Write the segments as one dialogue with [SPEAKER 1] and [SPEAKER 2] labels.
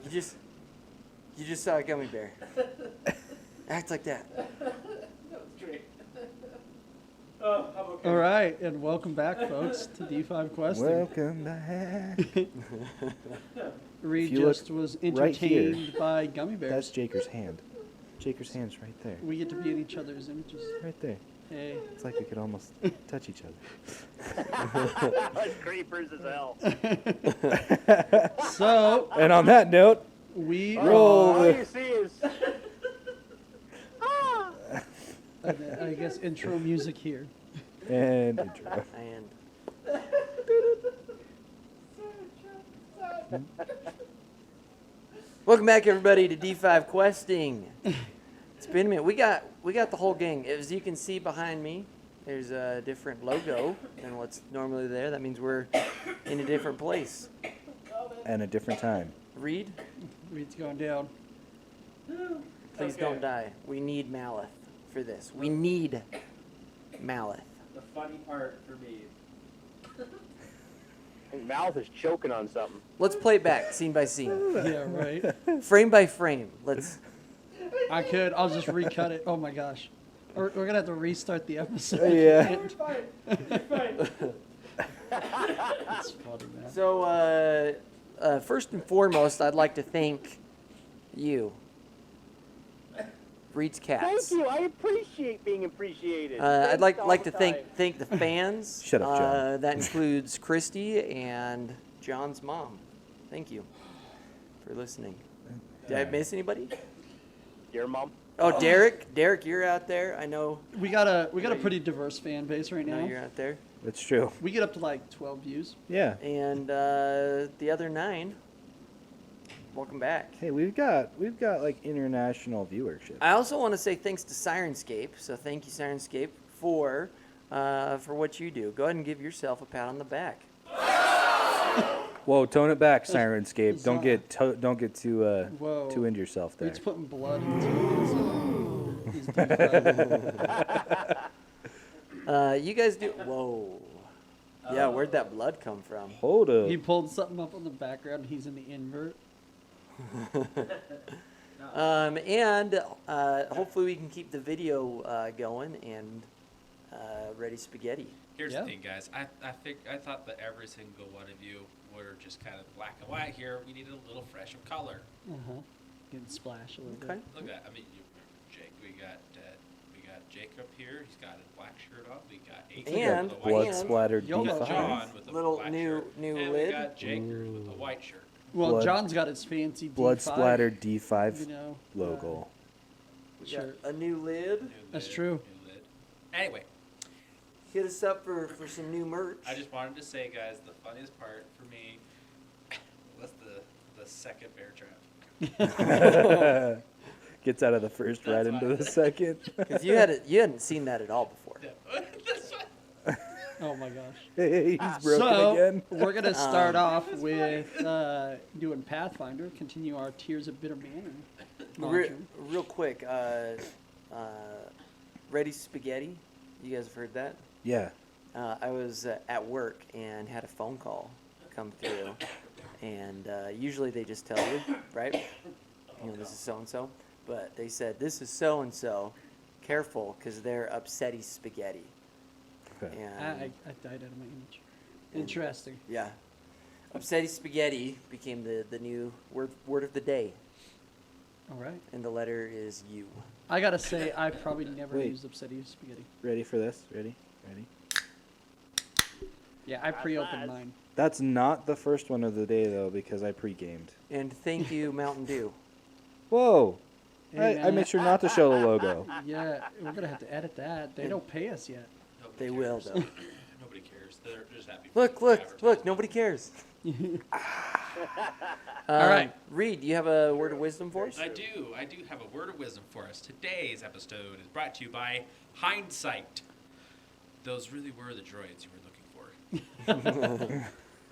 [SPEAKER 1] You just saw a gummy bear. Act like that.
[SPEAKER 2] That was great. Oh, I'm okay.
[SPEAKER 3] All right, and welcome back, folks, to D5 Questing.
[SPEAKER 4] Welcome back.
[SPEAKER 3] Reed
[SPEAKER 4] If you look
[SPEAKER 3] just was
[SPEAKER 4] right here,
[SPEAKER 3] entertained by gummy bears.
[SPEAKER 4] That's Jaker's hand. Jaker's hand's right there.
[SPEAKER 3] We get to be in each other's images.
[SPEAKER 4] Right there.
[SPEAKER 3] Hey.
[SPEAKER 4] It's like we could almost touch each other.
[SPEAKER 5] That's creepers as hell.
[SPEAKER 3] So,
[SPEAKER 4] And on that note,
[SPEAKER 3] we
[SPEAKER 4] Roll.
[SPEAKER 5] All you see is.
[SPEAKER 3] I guess intro music here.
[SPEAKER 4] and intro.
[SPEAKER 1] And welcome back, everybody, to D5 Questing. It's been a minute. We got the whole gang. As you can see behind me, there's a different logo than what's normally there. That means we're in a different place.
[SPEAKER 4] And a different time.
[SPEAKER 1] Reed,
[SPEAKER 3] Reed's going down.
[SPEAKER 1] please
[SPEAKER 2] Okay.
[SPEAKER 1] don't die. We need Maleth for this. We need Maleth.
[SPEAKER 2] The funny part for me.
[SPEAKER 5] His mouth is choking on something.
[SPEAKER 1] Let's play it back, scene by scene,
[SPEAKER 3] Yeah, right.
[SPEAKER 1] frame by frame. Let's.
[SPEAKER 3] I'll just recut it. Oh my gosh. We're going to have to restart the episode.
[SPEAKER 4] Yeah.
[SPEAKER 2] You're fine. You're fine.
[SPEAKER 3] That's funny, man.
[SPEAKER 1] So, first and foremost, I'd like to thank you, Reed's
[SPEAKER 5] Thank
[SPEAKER 1] Cats.
[SPEAKER 5] you. I appreciate being appreciated.
[SPEAKER 1] I'd
[SPEAKER 5] Thanks all
[SPEAKER 1] like
[SPEAKER 5] the
[SPEAKER 1] to
[SPEAKER 5] time.
[SPEAKER 1] thank the fans.
[SPEAKER 4] Shut up, John.
[SPEAKER 1] That includes Christy and John's mom. Thank you for listening. Did I miss anybody?
[SPEAKER 5] Your mom.
[SPEAKER 1] Oh, Derek. Derek, you're out there. I know.
[SPEAKER 3] We got a pretty diverse fan base right
[SPEAKER 1] I know
[SPEAKER 3] now.
[SPEAKER 1] you're out there.
[SPEAKER 4] It's true.
[SPEAKER 3] We get up to like 12 views.
[SPEAKER 4] Yeah.
[SPEAKER 1] And the other 9. Welcome back.
[SPEAKER 4] Hey, we've got like international viewership.
[SPEAKER 1] I also want to say thanks to Sirenscape. So thank you, Sirenscape, for what you do. Go ahead and give yourself a pat on the back.
[SPEAKER 4] Whoa, tone it back, Sirenscape. Don't
[SPEAKER 3] Bizarre.
[SPEAKER 4] get too
[SPEAKER 3] Whoa.
[SPEAKER 4] too into yourself there.
[SPEAKER 3] Reed's putting blood into his D5.
[SPEAKER 1] You guys do. Whoa. Yeah, where'd that blood come from?
[SPEAKER 4] Hold up.
[SPEAKER 3] He pulled something up on the background. He's in the invert.
[SPEAKER 1] And hopefully we can keep the video going and ready spaghetti.
[SPEAKER 6] Here's
[SPEAKER 3] Yeah.
[SPEAKER 6] the thing, guys. I thought that every single one of you were just kind of black and white here. We needed a little fresh of color.
[SPEAKER 3] Getting splashed a little
[SPEAKER 1] Okay.
[SPEAKER 3] bit.
[SPEAKER 6] Look at, I mean, Jake. We got Jacob here. He's got a black shirt on. We got Aiken
[SPEAKER 1] And-
[SPEAKER 6] with a white
[SPEAKER 4] Blood
[SPEAKER 1] and-
[SPEAKER 4] splattered
[SPEAKER 3] YOLO.
[SPEAKER 6] We got
[SPEAKER 4] D5.
[SPEAKER 6] John with a
[SPEAKER 1] Little
[SPEAKER 6] black
[SPEAKER 1] new-
[SPEAKER 6] shirt.
[SPEAKER 1] new
[SPEAKER 6] and
[SPEAKER 1] lid.
[SPEAKER 6] we got Jakers with a white shirt.
[SPEAKER 3] Well,
[SPEAKER 4] Blood-
[SPEAKER 3] John's got his fancy
[SPEAKER 4] Blood
[SPEAKER 3] D5,
[SPEAKER 4] splattered D5
[SPEAKER 3] you know,
[SPEAKER 4] logo.
[SPEAKER 1] We got
[SPEAKER 3] Sure.
[SPEAKER 1] a new lid.
[SPEAKER 6] New
[SPEAKER 3] That's
[SPEAKER 6] lid,
[SPEAKER 3] true.
[SPEAKER 6] New lid. Anyway,
[SPEAKER 1] Hit us up for some new merch.
[SPEAKER 6] I just wanted to say, guys, the funniest part for me was the second bear trap.
[SPEAKER 4] Gets out of the first right
[SPEAKER 6] That's
[SPEAKER 4] into
[SPEAKER 6] fine.
[SPEAKER 4] the second.
[SPEAKER 1] Because you hadn't seen that at all before.
[SPEAKER 6] That's fine.
[SPEAKER 3] Oh my gosh.
[SPEAKER 4] Hey, he's broken
[SPEAKER 3] So,
[SPEAKER 4] again.
[SPEAKER 3] we're going to start off with doing Pathfinder, continue our Tears of Bitter Manor.
[SPEAKER 1] Real quick, Ready Spaghetti. You guys have heard that?
[SPEAKER 4] Yeah.
[SPEAKER 1] I was at work and had a phone call come through, and usually they just tell you, right? You know, this is so and so, but they said this is so and so. Careful, because they're upsetty spaghetti.
[SPEAKER 4] Okay.
[SPEAKER 1] And
[SPEAKER 3] I died out of my image. Interesting.
[SPEAKER 1] yeah, upsetty spaghetti became the new word of the day,
[SPEAKER 3] All right.
[SPEAKER 1] and the letter is U.
[SPEAKER 3] I got to say, I probably never
[SPEAKER 4] Wait.
[SPEAKER 3] used Obsidian Spaghetti.
[SPEAKER 4] Ready for this? Ready?
[SPEAKER 3] Yeah, I pre-opened mine.
[SPEAKER 4] That's not the first one of the day though, because I pre-gamed.
[SPEAKER 1] And thank you, Mountain Dew.
[SPEAKER 4] Whoa!
[SPEAKER 3] Hey,
[SPEAKER 4] I
[SPEAKER 3] man.
[SPEAKER 4] made sure not to show the logo.
[SPEAKER 3] Yeah, we're going to have to edit that. They don't pay us yet.
[SPEAKER 6] Nobody
[SPEAKER 1] They will,
[SPEAKER 6] cares.
[SPEAKER 1] though.
[SPEAKER 6] Nobody cares. They're just happy.
[SPEAKER 1] Look! Nobody cares.
[SPEAKER 3] All right.
[SPEAKER 1] Reed, do you have a word of wisdom for us?
[SPEAKER 6] I do have a word of wisdom for us. Today's episode is brought to you by Hindsight. Those really were the droids you were looking for.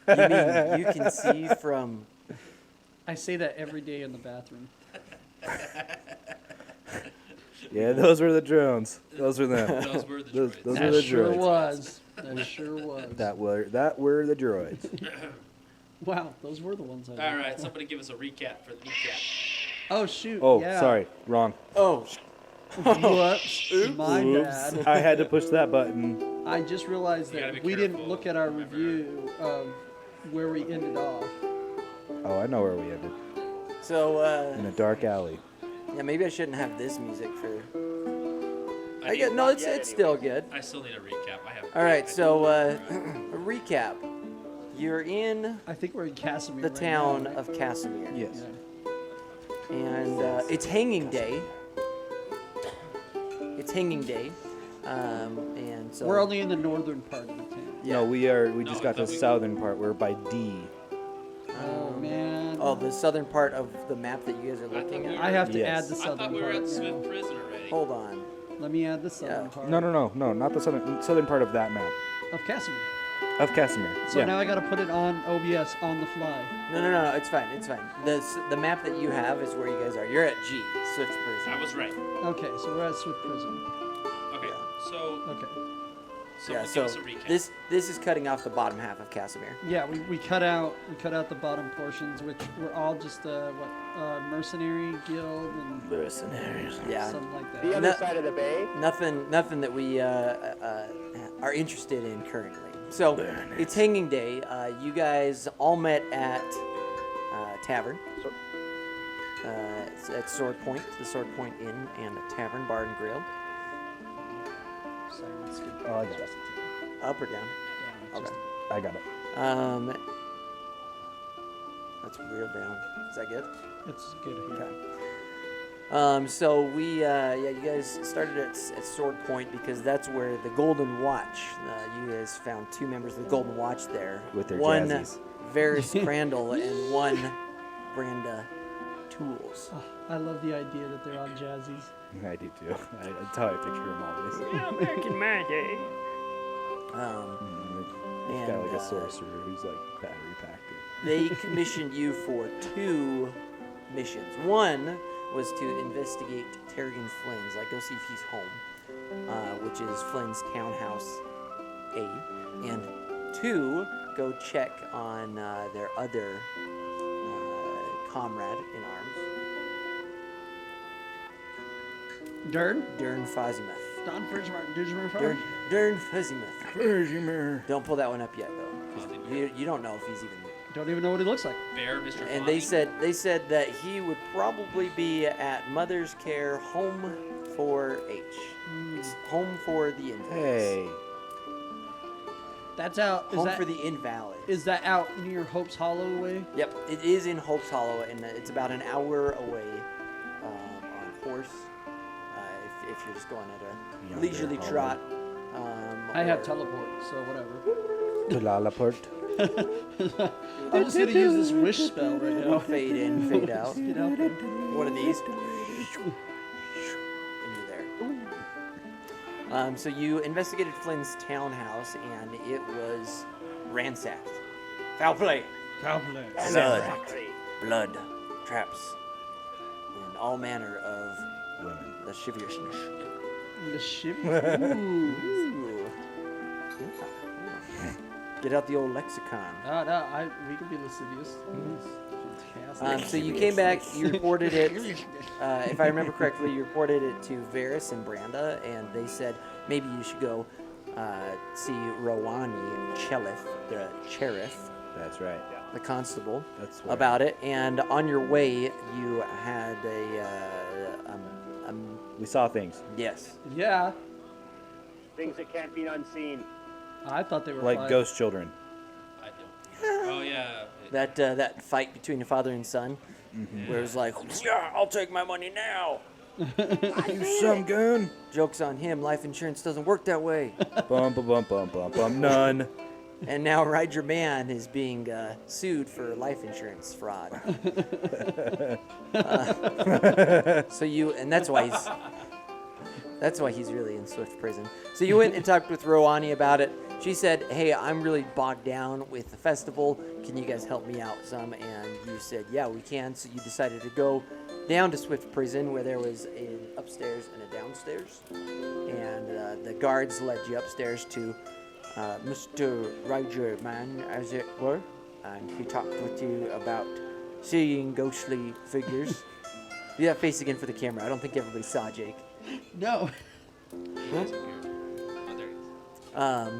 [SPEAKER 1] You mean you can see from?
[SPEAKER 3] I say that every day in the bathroom.
[SPEAKER 4] Yeah, those were the drones. Those were them.
[SPEAKER 6] Those were the
[SPEAKER 4] Those-
[SPEAKER 6] droids.
[SPEAKER 4] those were
[SPEAKER 3] That
[SPEAKER 4] the
[SPEAKER 3] sure
[SPEAKER 4] droids.
[SPEAKER 3] was. That sure was.
[SPEAKER 4] That were the droids.
[SPEAKER 3] Wow, those were the ones I
[SPEAKER 6] All
[SPEAKER 3] did.
[SPEAKER 6] right, somebody give us a recap for the kneecap.
[SPEAKER 3] Oh shoot.
[SPEAKER 4] Oh,
[SPEAKER 3] yeah.
[SPEAKER 4] sorry, wrong.
[SPEAKER 1] Oh,
[SPEAKER 3] Whoops. My
[SPEAKER 4] Oops.
[SPEAKER 3] bad.
[SPEAKER 4] I had to push that button.
[SPEAKER 3] I just realized
[SPEAKER 6] You gotta
[SPEAKER 3] that
[SPEAKER 6] be
[SPEAKER 3] we didn't
[SPEAKER 6] careful,
[SPEAKER 3] look at our
[SPEAKER 6] remember.
[SPEAKER 3] review of where we ended off.
[SPEAKER 4] Oh, I know where we ended.
[SPEAKER 1] so
[SPEAKER 4] In a dark alley.
[SPEAKER 1] yeah, maybe I shouldn't have this music for.
[SPEAKER 6] I,
[SPEAKER 1] I get
[SPEAKER 6] need-
[SPEAKER 1] no, it's
[SPEAKER 5] yet,
[SPEAKER 1] still good.
[SPEAKER 6] I still need a recap. I have.
[SPEAKER 1] All right,
[SPEAKER 6] I
[SPEAKER 1] so
[SPEAKER 6] need-
[SPEAKER 1] a recap. You're in
[SPEAKER 3] I think we're in Casimir.
[SPEAKER 1] the
[SPEAKER 3] right
[SPEAKER 1] town
[SPEAKER 3] now, right?
[SPEAKER 1] of Casimir,
[SPEAKER 4] Yes.
[SPEAKER 3] Yeah.
[SPEAKER 1] and it's hanging day. It's hanging day, and so
[SPEAKER 3] We're only in the northern part of the town.
[SPEAKER 4] No, we
[SPEAKER 6] No,
[SPEAKER 4] just
[SPEAKER 6] I
[SPEAKER 4] got the
[SPEAKER 6] thought we-
[SPEAKER 4] southern part. We're by D.
[SPEAKER 3] Oh man.
[SPEAKER 1] Oh, the southern part of the map that you guys are
[SPEAKER 6] I thought
[SPEAKER 1] looking
[SPEAKER 6] we
[SPEAKER 1] at.
[SPEAKER 6] were-
[SPEAKER 3] I have to
[SPEAKER 4] Yes.
[SPEAKER 3] add the
[SPEAKER 6] I
[SPEAKER 3] southern
[SPEAKER 6] thought we were
[SPEAKER 3] part.
[SPEAKER 6] at Swift
[SPEAKER 3] now.
[SPEAKER 6] Prison already.
[SPEAKER 1] Hold on.
[SPEAKER 3] Let me add the southern
[SPEAKER 1] Yeah.
[SPEAKER 3] part.
[SPEAKER 4] No, not the southern part of that map.
[SPEAKER 3] Of Casimir.
[SPEAKER 4] Of Casimir.
[SPEAKER 3] So
[SPEAKER 4] yeah.
[SPEAKER 3] now I gotta put it on OBS on the fly.
[SPEAKER 1] No, it's fine, it's fine. The map that you have is where you guys are. You're at G, Swift Prison.
[SPEAKER 6] I was right.
[SPEAKER 3] Okay, so we're at Swift Prison.
[SPEAKER 6] Okay, so
[SPEAKER 3] Okay.
[SPEAKER 1] Yeah,
[SPEAKER 6] someone
[SPEAKER 1] so
[SPEAKER 6] give us a recap.
[SPEAKER 1] this is cutting off the bottom half of Casimir.
[SPEAKER 3] Yeah, we cut out the bottom portions, which were all just mercenary guild and
[SPEAKER 1] Mercenaries. Yeah.
[SPEAKER 3] something like that.
[SPEAKER 5] The other
[SPEAKER 1] No-
[SPEAKER 5] side of the bay?
[SPEAKER 1] Nothing that we are interested in currently. So it's hanging day. You guys all met at tavern. It's at Sword Point, the Sword Point Inn and Tavern, Bar and Grill.
[SPEAKER 3] Sorry, let's skip
[SPEAKER 4] Oh, I got it.
[SPEAKER 1] Up or down?
[SPEAKER 3] down,
[SPEAKER 1] Okay.
[SPEAKER 4] I got it.
[SPEAKER 1] That's real down. Is that good?
[SPEAKER 3] It's good here.
[SPEAKER 1] Okay. So we, you guys started at Sword Point because that's where the Golden Watch. You guys found two members of the Golden Watch there.
[SPEAKER 4] With their
[SPEAKER 1] one
[SPEAKER 4] jazzies.
[SPEAKER 1] Varys Crandall and one Brenda Tools.
[SPEAKER 3] Oh, I love the idea that they're on jazzies.
[SPEAKER 4] I do too. That's how I picture him always.
[SPEAKER 1] Um,
[SPEAKER 4] He's got like
[SPEAKER 1] And,
[SPEAKER 4] a sorcerer who's like battery packed.
[SPEAKER 1] they commissioned you for two missions. One was to investigate Terrigan Flynn's, like go see if he's home, which is Flynn's townhouse A, and two, go check on their other comrade in arms,
[SPEAKER 3] Dern?
[SPEAKER 1] Dern Fazimuth.
[SPEAKER 3] Don Fridgemartin.
[SPEAKER 1] Dern Fazimuth. Don't pull that one up yet, though, 'cause you don't know if he's even.
[SPEAKER 3] Don't even know what he looks like.
[SPEAKER 6] Bear, Mr.
[SPEAKER 1] And
[SPEAKER 6] Fonzie.
[SPEAKER 1] they said that he would probably be at Mother's Care, home for H. It's home for the invalids.
[SPEAKER 4] Hey.
[SPEAKER 3] That's out.
[SPEAKER 1] Home for the invalids.
[SPEAKER 3] Is that out near Hope's Hollow way?
[SPEAKER 1] Yep, it is in Hope's Hollow, and it's about an hour away on horse. If you're just going at a
[SPEAKER 4] Yonder
[SPEAKER 1] leisurely
[SPEAKER 4] hollow.
[SPEAKER 1] trot.
[SPEAKER 3] I have
[SPEAKER 1] or-
[SPEAKER 3] teleport, so whatever.
[SPEAKER 4] Tulalaport.
[SPEAKER 3] I'm just gonna use this wish spell right now.
[SPEAKER 1] Fade in, fade out.
[SPEAKER 3] You know?
[SPEAKER 1] One of these. And you're there. So you investigated Flynn's townhouse, and it was ransacked. Foul play. Blood, traps, and all manner of
[SPEAKER 4] Women.
[SPEAKER 1] lasciviousness.
[SPEAKER 3] The ship. Ooh.
[SPEAKER 1] Ooh. Yeah. Get out the old lexicon.
[SPEAKER 3] No, we could be lascivious. Fantastic.
[SPEAKER 1] So you came back, you reported it. If I remember correctly, you reported it to Varys and Branda, and they said maybe you should go see Rowani Chelith, the sheriff,
[SPEAKER 4] That's right.
[SPEAKER 1] the constable,
[SPEAKER 4] That's right.
[SPEAKER 1] about it. And on your way, you had
[SPEAKER 4] We saw things.
[SPEAKER 1] yes.
[SPEAKER 3] Yeah,
[SPEAKER 5] Things that can't be unseen.
[SPEAKER 3] I thought they were
[SPEAKER 4] Like
[SPEAKER 3] fine.
[SPEAKER 4] ghost children.
[SPEAKER 6] I don't. Oh yeah.
[SPEAKER 1] That fight between the father and son, where it was like, yeah, I'll take my money now.
[SPEAKER 4] You some gun.
[SPEAKER 1] Joke's on him. Life insurance doesn't work that way.
[SPEAKER 4] Bum bum bum bum bum bum. None.
[SPEAKER 1] And now Ryder Man is being sued for life insurance fraud. So you, and that's why he's really in Swift prison. So you went and talked with Rowani about it. She said, "Hey, I'm really bogged down with the festival. Can you guys help me out some?" And you said, "Yeah, we can." So you decided to go down to Swift prison, where there was an upstairs and a downstairs, and the guards led you upstairs to Mr. Ryder Man, as it were. and he talked with you about seeing ghostly figures. Do that face again for the camera. I don't think everybody saw Jake.
[SPEAKER 3] No.
[SPEAKER 6] Oh,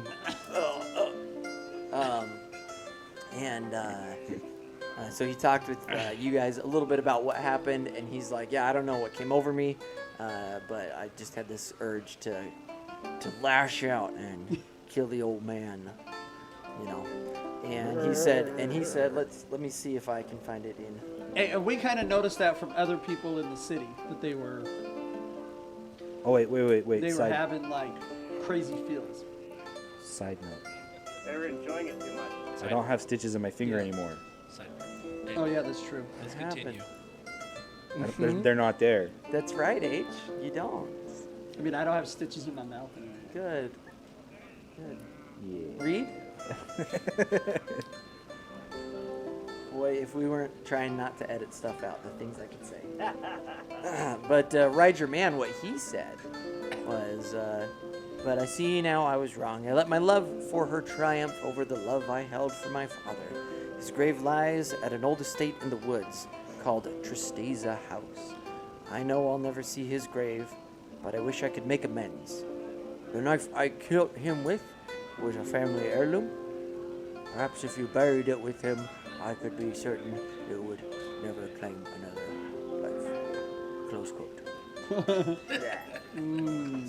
[SPEAKER 6] there he is.
[SPEAKER 1] So he talked with you guys a little bit about what happened, and he's like, yeah, I don't know what came over me, but I just had this urge to lash out and kill the old man, you know. And he said, let me see if I can find it in.
[SPEAKER 3] And we kind of noticed that from other people in the city, that they were
[SPEAKER 4] Oh, wait.
[SPEAKER 3] they were
[SPEAKER 4] Side,
[SPEAKER 3] having like crazy feels.
[SPEAKER 4] side note.
[SPEAKER 5] They were enjoying it too much.
[SPEAKER 4] I don't have stitches in my finger
[SPEAKER 6] Yeah.
[SPEAKER 4] anymore.
[SPEAKER 6] Sidebar.
[SPEAKER 3] Oh yeah, that's true.
[SPEAKER 6] Let's
[SPEAKER 1] What
[SPEAKER 6] continue.
[SPEAKER 4] They're not there.
[SPEAKER 1] That's right, H. You don't.
[SPEAKER 3] I mean, I don't have stitches in my mouth anymore.
[SPEAKER 1] Good. Good.
[SPEAKER 4] Yeah.
[SPEAKER 1] Read? Boy, if we weren't trying not to edit stuff out, the things I could say. But Ryder Man, what he said was, but I see now I was wrong. I let my love for her triumph over the love I held for my father. His grave lies at an old estate in the woods called Tristeza House. I know I'll never see his grave, but I wish I could make amends. The knife I killed him with was a family heirloom. Perhaps if you buried it with him, I could be certain it would never claim another life. Close quote.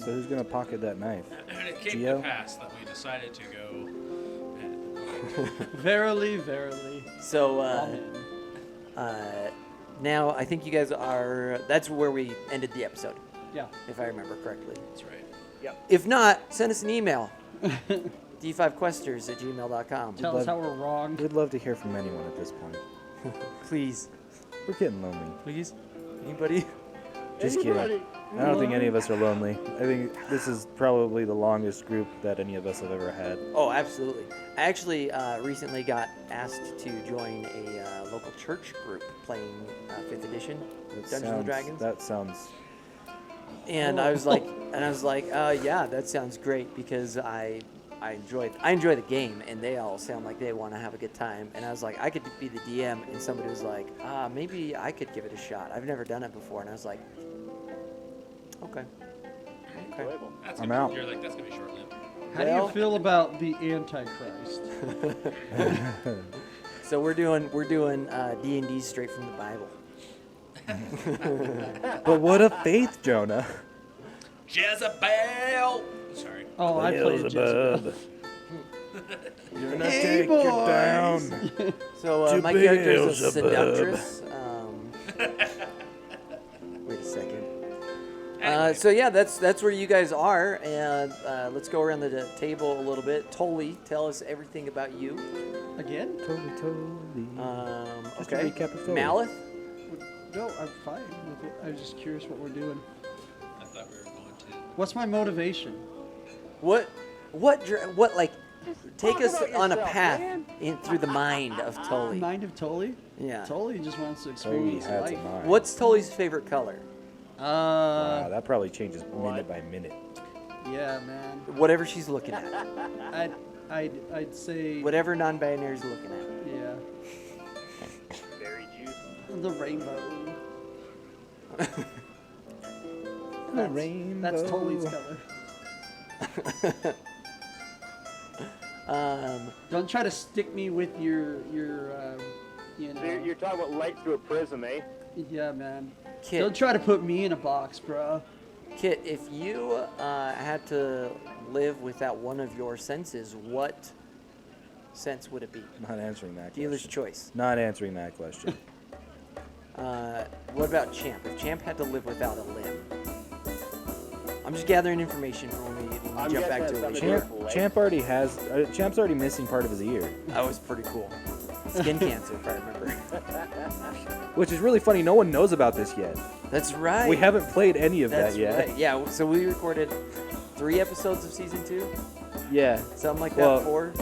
[SPEAKER 4] So who's gonna pocket that knife?
[SPEAKER 6] And it came
[SPEAKER 4] Gio?
[SPEAKER 6] to pass that we decided to go.
[SPEAKER 3] Verily, verily.
[SPEAKER 1] So
[SPEAKER 3] Amen.
[SPEAKER 1] now I think you guys are. That's where we ended the episode,
[SPEAKER 3] Yeah.
[SPEAKER 1] if I remember correctly.
[SPEAKER 6] That's right.
[SPEAKER 1] If not, send us an email. d5questers@gmail.com.
[SPEAKER 3] Tell us how we're wrong.
[SPEAKER 4] We'd love to hear from anyone at this point.
[SPEAKER 1] Please.
[SPEAKER 4] We're getting lonely.
[SPEAKER 1] Please. Anybody?
[SPEAKER 4] Just kidding. I don't think any of us are lonely. I think this is probably the longest group that any of us have ever had.
[SPEAKER 1] Oh, absolutely. I actually recently got asked to join a local church group playing 5th edition Dungeons and Dragons.
[SPEAKER 4] That sounds.
[SPEAKER 1] And I was like, yeah, that sounds great because I enjoy the game, and they all sound like they want to have a good time. And I was like, I could be the DM, and somebody was like, maybe I could give it a shot. I've never done it before, and I was like, okay.
[SPEAKER 5] Enjoyable.
[SPEAKER 6] That's
[SPEAKER 4] I'm
[SPEAKER 6] gonna
[SPEAKER 4] out.
[SPEAKER 6] Be, you're like, that's gonna be short-lived.
[SPEAKER 3] How do
[SPEAKER 1] Well-
[SPEAKER 3] you feel about the Antichrist?
[SPEAKER 1] So we're doing D&D straight from the Bible.
[SPEAKER 4] But what of faith, Jonah?
[SPEAKER 6] Jezebel. Sorry.
[SPEAKER 3] Oh, I played Jezebel.
[SPEAKER 4] You're not
[SPEAKER 3] Hey,
[SPEAKER 4] take
[SPEAKER 3] boys.
[SPEAKER 4] it down.
[SPEAKER 1] So
[SPEAKER 4] To
[SPEAKER 1] my character is a
[SPEAKER 4] Beelzebub.
[SPEAKER 1] seductress. Wait a second. So yeah, that's where you guys are, and let's go around the table a little bit. Tolly, tell us everything about you.
[SPEAKER 3] Again?
[SPEAKER 4] Totally. Just a
[SPEAKER 1] Okay.
[SPEAKER 4] recap of Tolly.
[SPEAKER 1] Maleth.
[SPEAKER 3] No, I'm fine with it. I was just curious what we're doing.
[SPEAKER 6] I thought we were going to.
[SPEAKER 3] What's my motivation?
[SPEAKER 1] Like take
[SPEAKER 5] Talk
[SPEAKER 1] us
[SPEAKER 5] about
[SPEAKER 1] on a
[SPEAKER 5] yourself,
[SPEAKER 1] path
[SPEAKER 5] man.
[SPEAKER 1] through the mind of Tolly.
[SPEAKER 3] Mind of Tully?
[SPEAKER 1] Yeah.
[SPEAKER 3] Tully just wants to
[SPEAKER 4] Totally
[SPEAKER 3] experience
[SPEAKER 4] has a
[SPEAKER 3] life.
[SPEAKER 4] mind.
[SPEAKER 1] What's Tolly's favorite color?
[SPEAKER 4] Wow, that probably changes minute by minute.
[SPEAKER 3] Yeah, man.
[SPEAKER 1] Whatever she's looking at.
[SPEAKER 3] I'd say
[SPEAKER 1] Whatever non-binary's looking at.
[SPEAKER 3] yeah,
[SPEAKER 5] Very juicy.
[SPEAKER 3] the rainbow.
[SPEAKER 4] The rainbow.
[SPEAKER 3] That's Tully's color. Don't try to stick me with your you
[SPEAKER 5] So
[SPEAKER 3] know.
[SPEAKER 5] you're talking about light through a prism, eh?
[SPEAKER 3] Yeah, man.
[SPEAKER 1] Kit,
[SPEAKER 3] Don't try to put me in a box, bro.
[SPEAKER 1] Kit, if you had to live without one of your senses, what sense would it be?
[SPEAKER 4] Not answering that
[SPEAKER 1] Dealer's
[SPEAKER 4] question.
[SPEAKER 1] choice.
[SPEAKER 4] Not answering that question.
[SPEAKER 1] What about Champ? If Champ had to live without a limb, I'm just gathering information for when we
[SPEAKER 5] I'm
[SPEAKER 1] jump
[SPEAKER 5] guessing
[SPEAKER 1] back to
[SPEAKER 5] that's
[SPEAKER 1] it.
[SPEAKER 5] something
[SPEAKER 1] later.
[SPEAKER 4] Champ already has. Champ's already missing part of his ear,
[SPEAKER 1] That was pretty cool. Skin cancer, if I remember.
[SPEAKER 4] which is really funny. No one knows about this yet.
[SPEAKER 1] That's right.
[SPEAKER 4] We haven't played any of
[SPEAKER 1] That's
[SPEAKER 4] that yet.
[SPEAKER 1] right. Yeah. So we recorded 3 episodes of season 2,
[SPEAKER 4] Yeah.
[SPEAKER 1] something like
[SPEAKER 4] Well,
[SPEAKER 1] that. 4.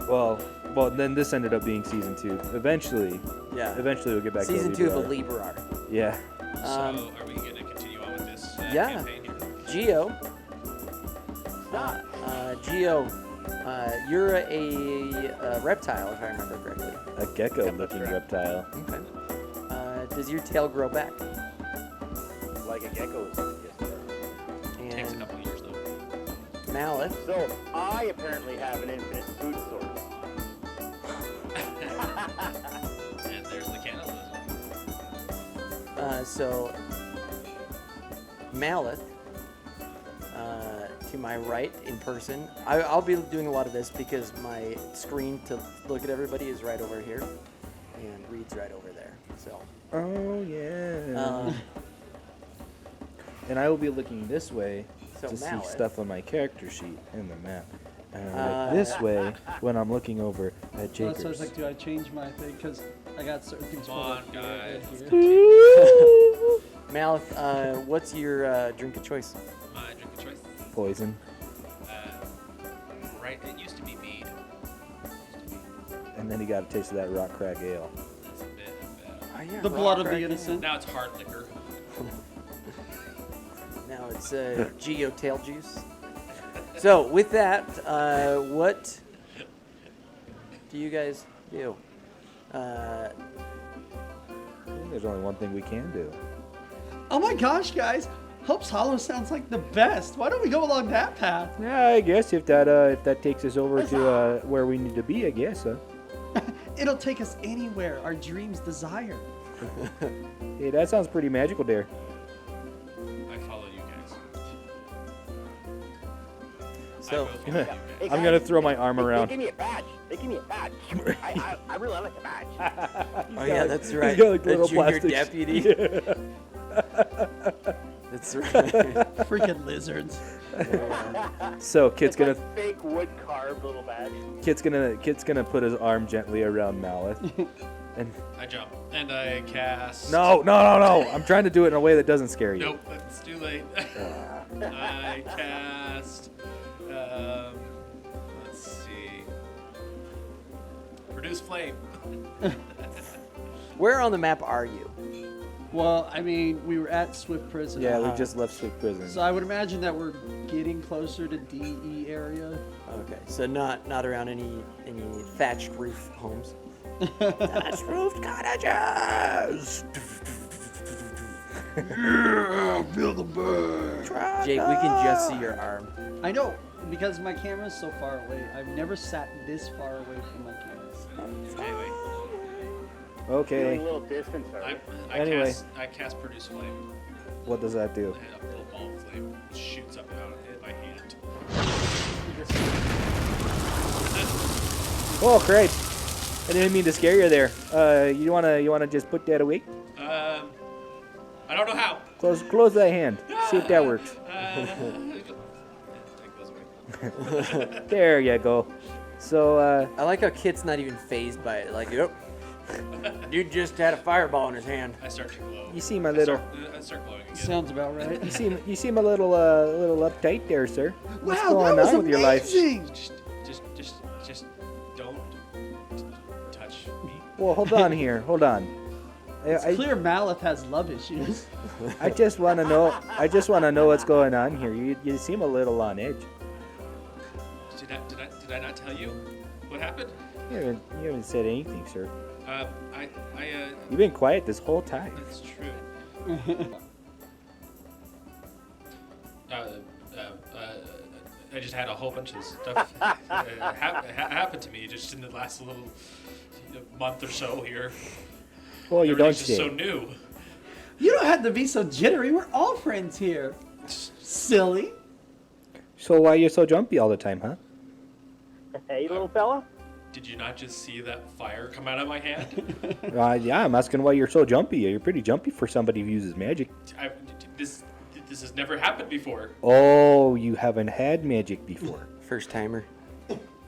[SPEAKER 4] Well, then this ended up being season 2. Eventually
[SPEAKER 1] Yeah.
[SPEAKER 4] we'll get back
[SPEAKER 1] Season
[SPEAKER 4] to
[SPEAKER 1] 2 of
[SPEAKER 4] a
[SPEAKER 1] a Librar.
[SPEAKER 4] Yeah.
[SPEAKER 6] So are we going to continue on with this
[SPEAKER 1] yeah.
[SPEAKER 6] campaign here?
[SPEAKER 1] Geo. Geo, You're a reptile, if I remember correctly.
[SPEAKER 4] A gecko-looking reptile.
[SPEAKER 1] Okay. Does your tail grow back?
[SPEAKER 5] Like a gecko's.
[SPEAKER 6] Takes a
[SPEAKER 1] And
[SPEAKER 6] couple years though.
[SPEAKER 1] Mallet,
[SPEAKER 5] So I apparently have an infinite food source.
[SPEAKER 6] And there's the cannibalism.
[SPEAKER 1] so Mallet, to my right in person. I'll be doing a lot of this because my screen to look at everybody is right over here, and Reed's right over there. So.
[SPEAKER 4] Oh, yeah.
[SPEAKER 1] Um,
[SPEAKER 4] And I will be looking this way
[SPEAKER 1] So
[SPEAKER 4] to see
[SPEAKER 1] Mallet.
[SPEAKER 4] stuff on my character sheet in the map. And I
[SPEAKER 1] Uh,
[SPEAKER 4] look this way when I'm looking over at
[SPEAKER 3] So I was
[SPEAKER 4] Jakers.
[SPEAKER 3] like, do I change my thing? Because I got certain things
[SPEAKER 6] Come
[SPEAKER 3] pulled
[SPEAKER 6] on,
[SPEAKER 3] up here,
[SPEAKER 6] guys.
[SPEAKER 3] right here.
[SPEAKER 1] Mallet, what's your drink of choice?
[SPEAKER 6] My drink of choice.
[SPEAKER 4] Poison.
[SPEAKER 6] Right, it used to be mead.
[SPEAKER 4] And then he got a taste of that rock crag ale.
[SPEAKER 6] It's a bit
[SPEAKER 1] Oh, yeah,
[SPEAKER 3] The blood of the innocent.
[SPEAKER 6] now it's hard liquor.
[SPEAKER 1] Now it's Geo tail juice. So with that, what do you guys do?
[SPEAKER 4] I think there's only one thing we can do.
[SPEAKER 3] Oh my gosh, guys! Hope's Hollow sounds like the best. Why don't we go along that path?
[SPEAKER 4] Yeah, I guess if that takes us over to where we need to be, I guess.
[SPEAKER 3] It'll take us anywhere our dreams desire.
[SPEAKER 4] Hey, that sounds pretty magical there.
[SPEAKER 6] I follow you guys.
[SPEAKER 1] So
[SPEAKER 6] I will follow you guys.
[SPEAKER 5] Hey,
[SPEAKER 4] I'm
[SPEAKER 5] guys,
[SPEAKER 4] gonna throw my arm
[SPEAKER 5] they
[SPEAKER 4] around.
[SPEAKER 5] give me a badge. They give me a badge. I really like a badge.
[SPEAKER 1] oh yeah, that's right.
[SPEAKER 4] got, like,
[SPEAKER 1] The
[SPEAKER 4] little
[SPEAKER 1] junior
[SPEAKER 4] plastics.
[SPEAKER 1] deputy. That's right.
[SPEAKER 3] Freaking lizards.
[SPEAKER 4] So Kit's
[SPEAKER 5] It's
[SPEAKER 4] gonna
[SPEAKER 5] like fake wood carved little badge.
[SPEAKER 4] Kit's gonna put his arm gently around Mallet. And
[SPEAKER 6] I jump and I cast.
[SPEAKER 4] no. I'm trying to do it in a way that doesn't scare you.
[SPEAKER 6] Nope, it's too late. I cast. Let's see. Produce flame.
[SPEAKER 1] Where on the map are you?
[SPEAKER 3] Well, I mean, we were at Swift Prison.
[SPEAKER 4] Yeah, we just left Swift Prison.
[SPEAKER 3] So I would imagine that we're getting closer to DE area.
[SPEAKER 1] Okay, so not around any thatched roof homes. Thatched roofed cottages.
[SPEAKER 3] Feel the burn.
[SPEAKER 1] Jake, we can just see your arm.
[SPEAKER 3] I know, because my camera's so far away. I've never sat this far away from my camera.
[SPEAKER 6] Anyway,
[SPEAKER 5] Feeling a
[SPEAKER 4] Okay,
[SPEAKER 5] little distance, are we?
[SPEAKER 4] Anyway.
[SPEAKER 6] I cast produce flame.
[SPEAKER 4] what does that do?
[SPEAKER 6] And a little ball of flame shoots up out in my hand.
[SPEAKER 4] Oh, great! I didn't mean to scare you there. You wanna just put that away?
[SPEAKER 6] I don't know how.
[SPEAKER 4] Close that hand. See if that works.
[SPEAKER 6] It goes away.
[SPEAKER 4] There you go. So
[SPEAKER 1] I like how Kit's not even phased by it. Like, yep, dude just had a fireball in his hand.
[SPEAKER 6] I start to glow.
[SPEAKER 4] you seem a
[SPEAKER 6] I
[SPEAKER 4] little
[SPEAKER 6] start glowing again.
[SPEAKER 3] Sounds about right.
[SPEAKER 4] you seem a little uptight there, sir. What's
[SPEAKER 3] Wow,
[SPEAKER 4] going
[SPEAKER 3] that was
[SPEAKER 4] on with your life?
[SPEAKER 3] amazing!
[SPEAKER 6] Just don't touch me.
[SPEAKER 4] Well, hold on here. Hold on.
[SPEAKER 3] It's
[SPEAKER 4] I
[SPEAKER 3] clear Maleth has love issues.
[SPEAKER 4] just want to know. I just want to know what's going on here. You seem a little on edge.
[SPEAKER 6] Did I not tell you what happened?
[SPEAKER 4] You haven't said anything, sir.
[SPEAKER 6] You've
[SPEAKER 4] You've been quiet this whole time.
[SPEAKER 6] That's true. I just had a whole bunch of stuff happen to me just in the last little month or so here.
[SPEAKER 4] Well, you don't
[SPEAKER 6] Everything's just so
[SPEAKER 4] say.
[SPEAKER 6] new.
[SPEAKER 3] You don't have to be so jittery. We're all friends here. Silly.
[SPEAKER 4] So why you so jumpy all the time, huh?
[SPEAKER 5] Hey, little fella.
[SPEAKER 6] Did you not just see that fire come out of my hand?
[SPEAKER 4] Yeah, I'm asking why you're so jumpy. You're pretty jumpy for somebody who uses magic.
[SPEAKER 6] This has never happened before.
[SPEAKER 4] Oh, you haven't had magic before.
[SPEAKER 1] First timer.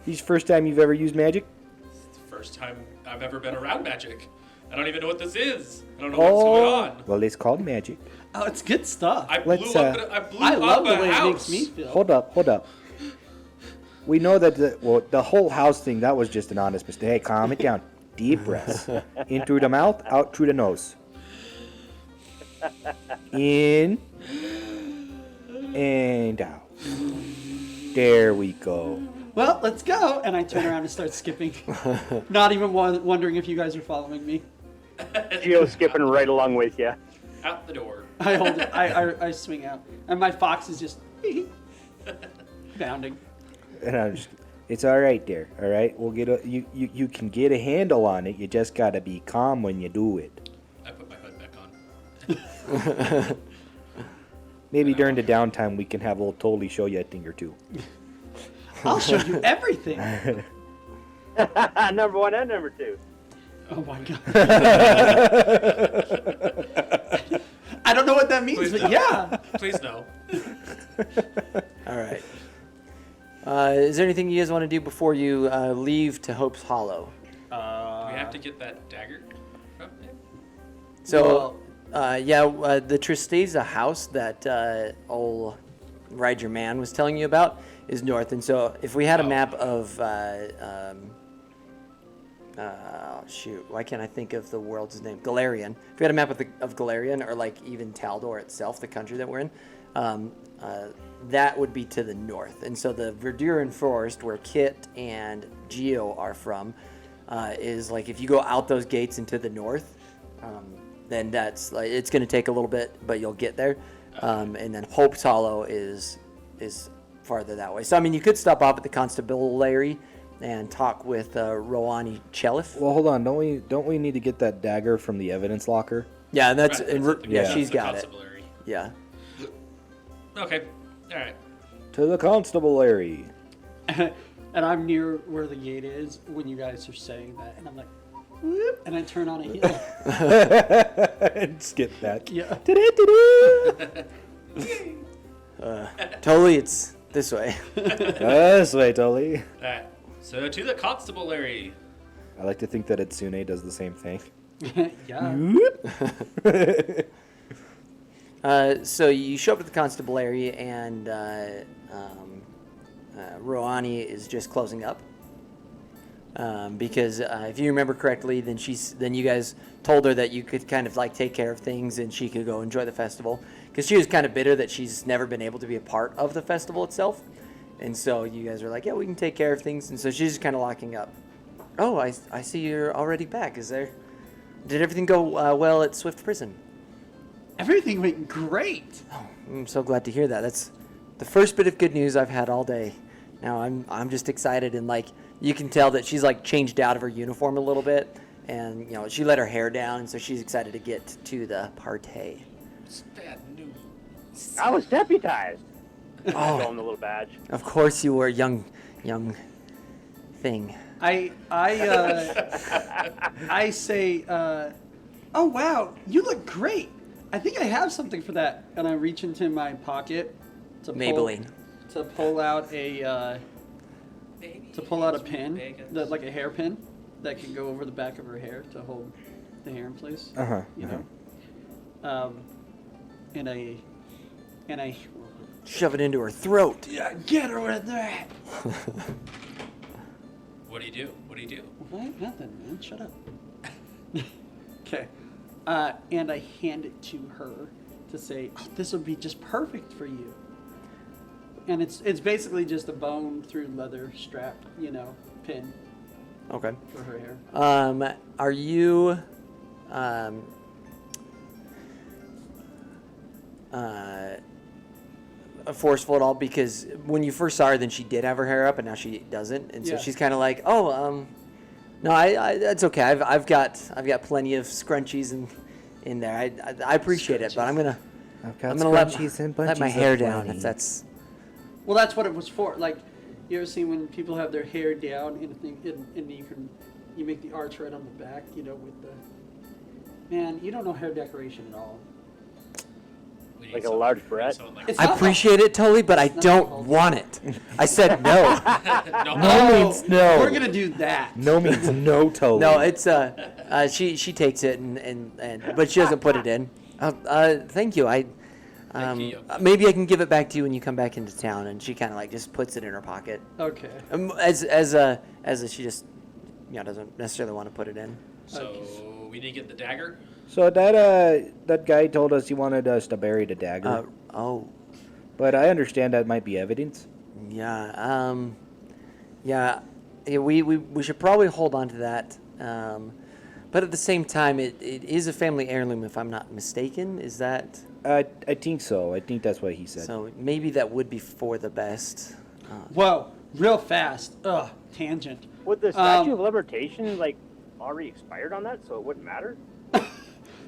[SPEAKER 4] This first time you've ever used magic?
[SPEAKER 6] It's the first time I've ever been around magic. I don't even know what this is. I don't know what's going on.
[SPEAKER 4] Well, it's called magic.
[SPEAKER 3] Oh, it's good stuff.
[SPEAKER 6] I blew
[SPEAKER 4] Let's,
[SPEAKER 6] up
[SPEAKER 3] I love the
[SPEAKER 6] a
[SPEAKER 3] way
[SPEAKER 6] house.
[SPEAKER 3] it makes me feel.
[SPEAKER 4] Hold up. We know that the whole house thing, that was just an honest mistake. Hey, calm it down. Deep breaths. In through the mouth, out through the nose. In and out. There we go.
[SPEAKER 3] well, let's go. And I turn around and start skipping. Not even wondering if you guys are following me.
[SPEAKER 5] Geo's skipping right along with you.
[SPEAKER 6] Out the door.
[SPEAKER 3] I hold it. I swing out. And my fox is just bounding.
[SPEAKER 4] And I'm just, it's all right there. All right, we'll get you can get a handle on it. You just gotta be calm when you do it.
[SPEAKER 6] I put my hood back on.
[SPEAKER 4] Maybe during the downtime we can have old Tolly show you a thing or two.
[SPEAKER 3] I'll show you everything.
[SPEAKER 5] Number 1 and number 2.
[SPEAKER 3] Oh my god. I don't know what that means,
[SPEAKER 6] Please
[SPEAKER 3] but
[SPEAKER 6] no.
[SPEAKER 3] yeah.
[SPEAKER 6] Please no.
[SPEAKER 1] All right. Is there anything you guys want to do before you leave to Hope's Hollow?
[SPEAKER 6] Do we have to get that dagger from him?
[SPEAKER 1] So, the Tristeza house that old Rider Man was telling you about is north. And so if we had a map of, shoot, why can't I think of the world's name? Galarian. If we had a map of Galarian, or like even Taldor itself, the country that we're in, that would be to the north. And so the Verduran Forest, where Kit and Geo are from, is like if you go out those gates into the north, then that's like it's going to take a little bit, but you'll get there. And then Hope's Hollow is farther that way. So I mean, you could stop off at the Constabulary and talk with Roani Chelif.
[SPEAKER 4] Well, hold on. Don't we need to get that dagger from the evidence locker?
[SPEAKER 1] Yeah, and that's
[SPEAKER 6] Right,
[SPEAKER 1] and
[SPEAKER 6] that's it,
[SPEAKER 1] yeah,
[SPEAKER 6] that's
[SPEAKER 1] she's
[SPEAKER 6] the
[SPEAKER 1] got it.
[SPEAKER 6] constabulary.
[SPEAKER 1] Yeah.
[SPEAKER 6] Okay. All right.
[SPEAKER 4] To the constabulary.
[SPEAKER 3] And I'm near where the gate is when you guys are saying that, and I'm like, whoop, and I turn on a heel.
[SPEAKER 4] And skip that.
[SPEAKER 3] Yeah.
[SPEAKER 1] Totally, it's this way.
[SPEAKER 4] This way, Tolly.
[SPEAKER 6] All right. So to the constabulary.
[SPEAKER 4] I like to think that Itsune does the same thing.
[SPEAKER 3] Yeah.
[SPEAKER 1] So you show up at the Constabulary, and Roani is just closing up. Because if you remember correctly, then you guys told her that you could kind of like take care of things and she could go enjoy the festival. Because she was kind of bitter that she's never been able to be a part of the festival itself. And so you guys are like, yeah, we can take care of things. And so she's just kind of locking up. Oh, I see you're already back. Did everything go well at Swift Prison?
[SPEAKER 3] Everything went great.
[SPEAKER 1] I'm so glad to hear that. That's the first bit of good news I've had all day. Now I'm just excited, and like you can tell that she's like changed out of her uniform a little bit, and she let her hair down, and so she's excited to get to the party.
[SPEAKER 6] It's bad news.
[SPEAKER 5] I was deputized.
[SPEAKER 1] Oh.
[SPEAKER 5] Showing the little badge.
[SPEAKER 1] Of course you were, young thing.
[SPEAKER 3] I say, oh wow, you look great. I think I have something for that, and I reach into my pocket to
[SPEAKER 1] Maybelline.
[SPEAKER 3] pull out a pin, like a hairpin, that can go over the back of her hair to hold the hair in place.
[SPEAKER 4] Uh-huh,
[SPEAKER 3] You know. And I
[SPEAKER 1] Shove it into her throat.
[SPEAKER 3] yeah, get her with that.
[SPEAKER 6] What do you do? What do you do?
[SPEAKER 3] What? Nothing, man. Shut up. Okay. And I hand it to her to say, oh, this would be just perfect for you. And it's basically just a bone through leather strap, pin
[SPEAKER 1] Okay.
[SPEAKER 3] for her hair.
[SPEAKER 1] Are you forceful at all? Because when you first saw her, then she did have her hair up, and now she doesn't, and so
[SPEAKER 3] Yeah.
[SPEAKER 1] she's kind of like, no, I that's okay. I've got plenty of scrunchies in there. I appreciate it, but I'm gonna let my hair down if that's.
[SPEAKER 3] Well, that's what it was for. Like, you ever seen when people have their hair down and you make the arch right on the back, with the... Man, you don't know hair decoration at all.
[SPEAKER 6] We need
[SPEAKER 5] Like a
[SPEAKER 6] something-
[SPEAKER 5] large
[SPEAKER 6] we need
[SPEAKER 5] Brett?
[SPEAKER 6] something like
[SPEAKER 3] It's
[SPEAKER 1] I
[SPEAKER 3] not
[SPEAKER 1] appreciate it totally, but I
[SPEAKER 3] not
[SPEAKER 1] don't
[SPEAKER 3] called-
[SPEAKER 1] want it. I said no.
[SPEAKER 6] no.
[SPEAKER 4] No means no.
[SPEAKER 3] We're gonna do that.
[SPEAKER 4] No means no, Tolly.
[SPEAKER 1] No, it's she takes it and but she doesn't put it in. Thank you.
[SPEAKER 6] Thank you.
[SPEAKER 1] Maybe I can give it back to you when you come back into town. And she kind of like just puts it in her pocket.
[SPEAKER 3] Okay.
[SPEAKER 1] As she just doesn't necessarily want to put it in.
[SPEAKER 6] So we need to get the dagger.
[SPEAKER 4] So that guy told us he wanted us to bury the dagger.
[SPEAKER 1] Oh,
[SPEAKER 4] But I understand that might be evidence.
[SPEAKER 1] yeah. Yeah, we should probably hold on to that. But at the same time, it is a family heirloom, if I'm not mistaken. Is that
[SPEAKER 4] I think so. I think that's what he said.
[SPEAKER 1] so? Maybe that would be for the best.
[SPEAKER 3] Whoa, real fast. Ugh, tangent.
[SPEAKER 5] Would the statute of limitations like already expired on that, so it wouldn't matter?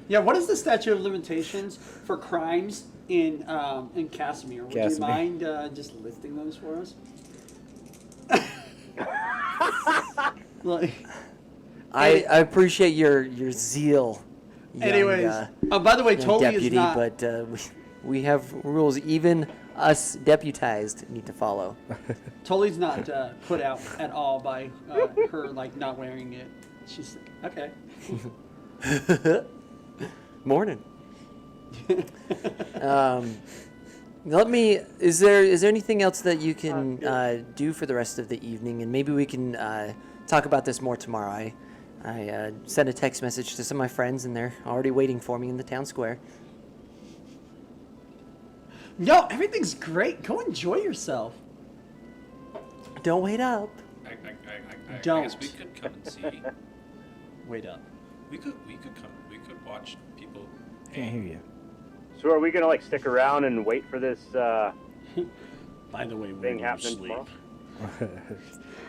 [SPEAKER 3] Yeah, what is the statute of limitations for crimes in Casimir? Would you
[SPEAKER 4] Casimir.
[SPEAKER 3] mind just listing those for us? Like,
[SPEAKER 1] I appreciate your zeal. Young,
[SPEAKER 3] anyways, by the way,
[SPEAKER 1] young
[SPEAKER 3] Toby
[SPEAKER 1] deputy,
[SPEAKER 3] is not.
[SPEAKER 1] but we have rules. Even us deputized need to follow.
[SPEAKER 3] Tully's not put out at all by her like not wearing it. She's like, okay.
[SPEAKER 1] Morning. Let me. Is there anything else that you can do for the rest of the evening, and maybe we can talk about this more tomorrow. I sent a text message to some of my friends, and they're already waiting for me in the town square.
[SPEAKER 3] No, everything's great. Go enjoy yourself.
[SPEAKER 1] Don't wait up.
[SPEAKER 6] I
[SPEAKER 3] Don't.
[SPEAKER 6] guess we could come and see.
[SPEAKER 3] Wait up.
[SPEAKER 6] We could come. We could watch people.
[SPEAKER 4] Can't hear you.
[SPEAKER 5] So are we gonna like stick around and wait for this
[SPEAKER 3] By the way,
[SPEAKER 5] thing happening tomorrow?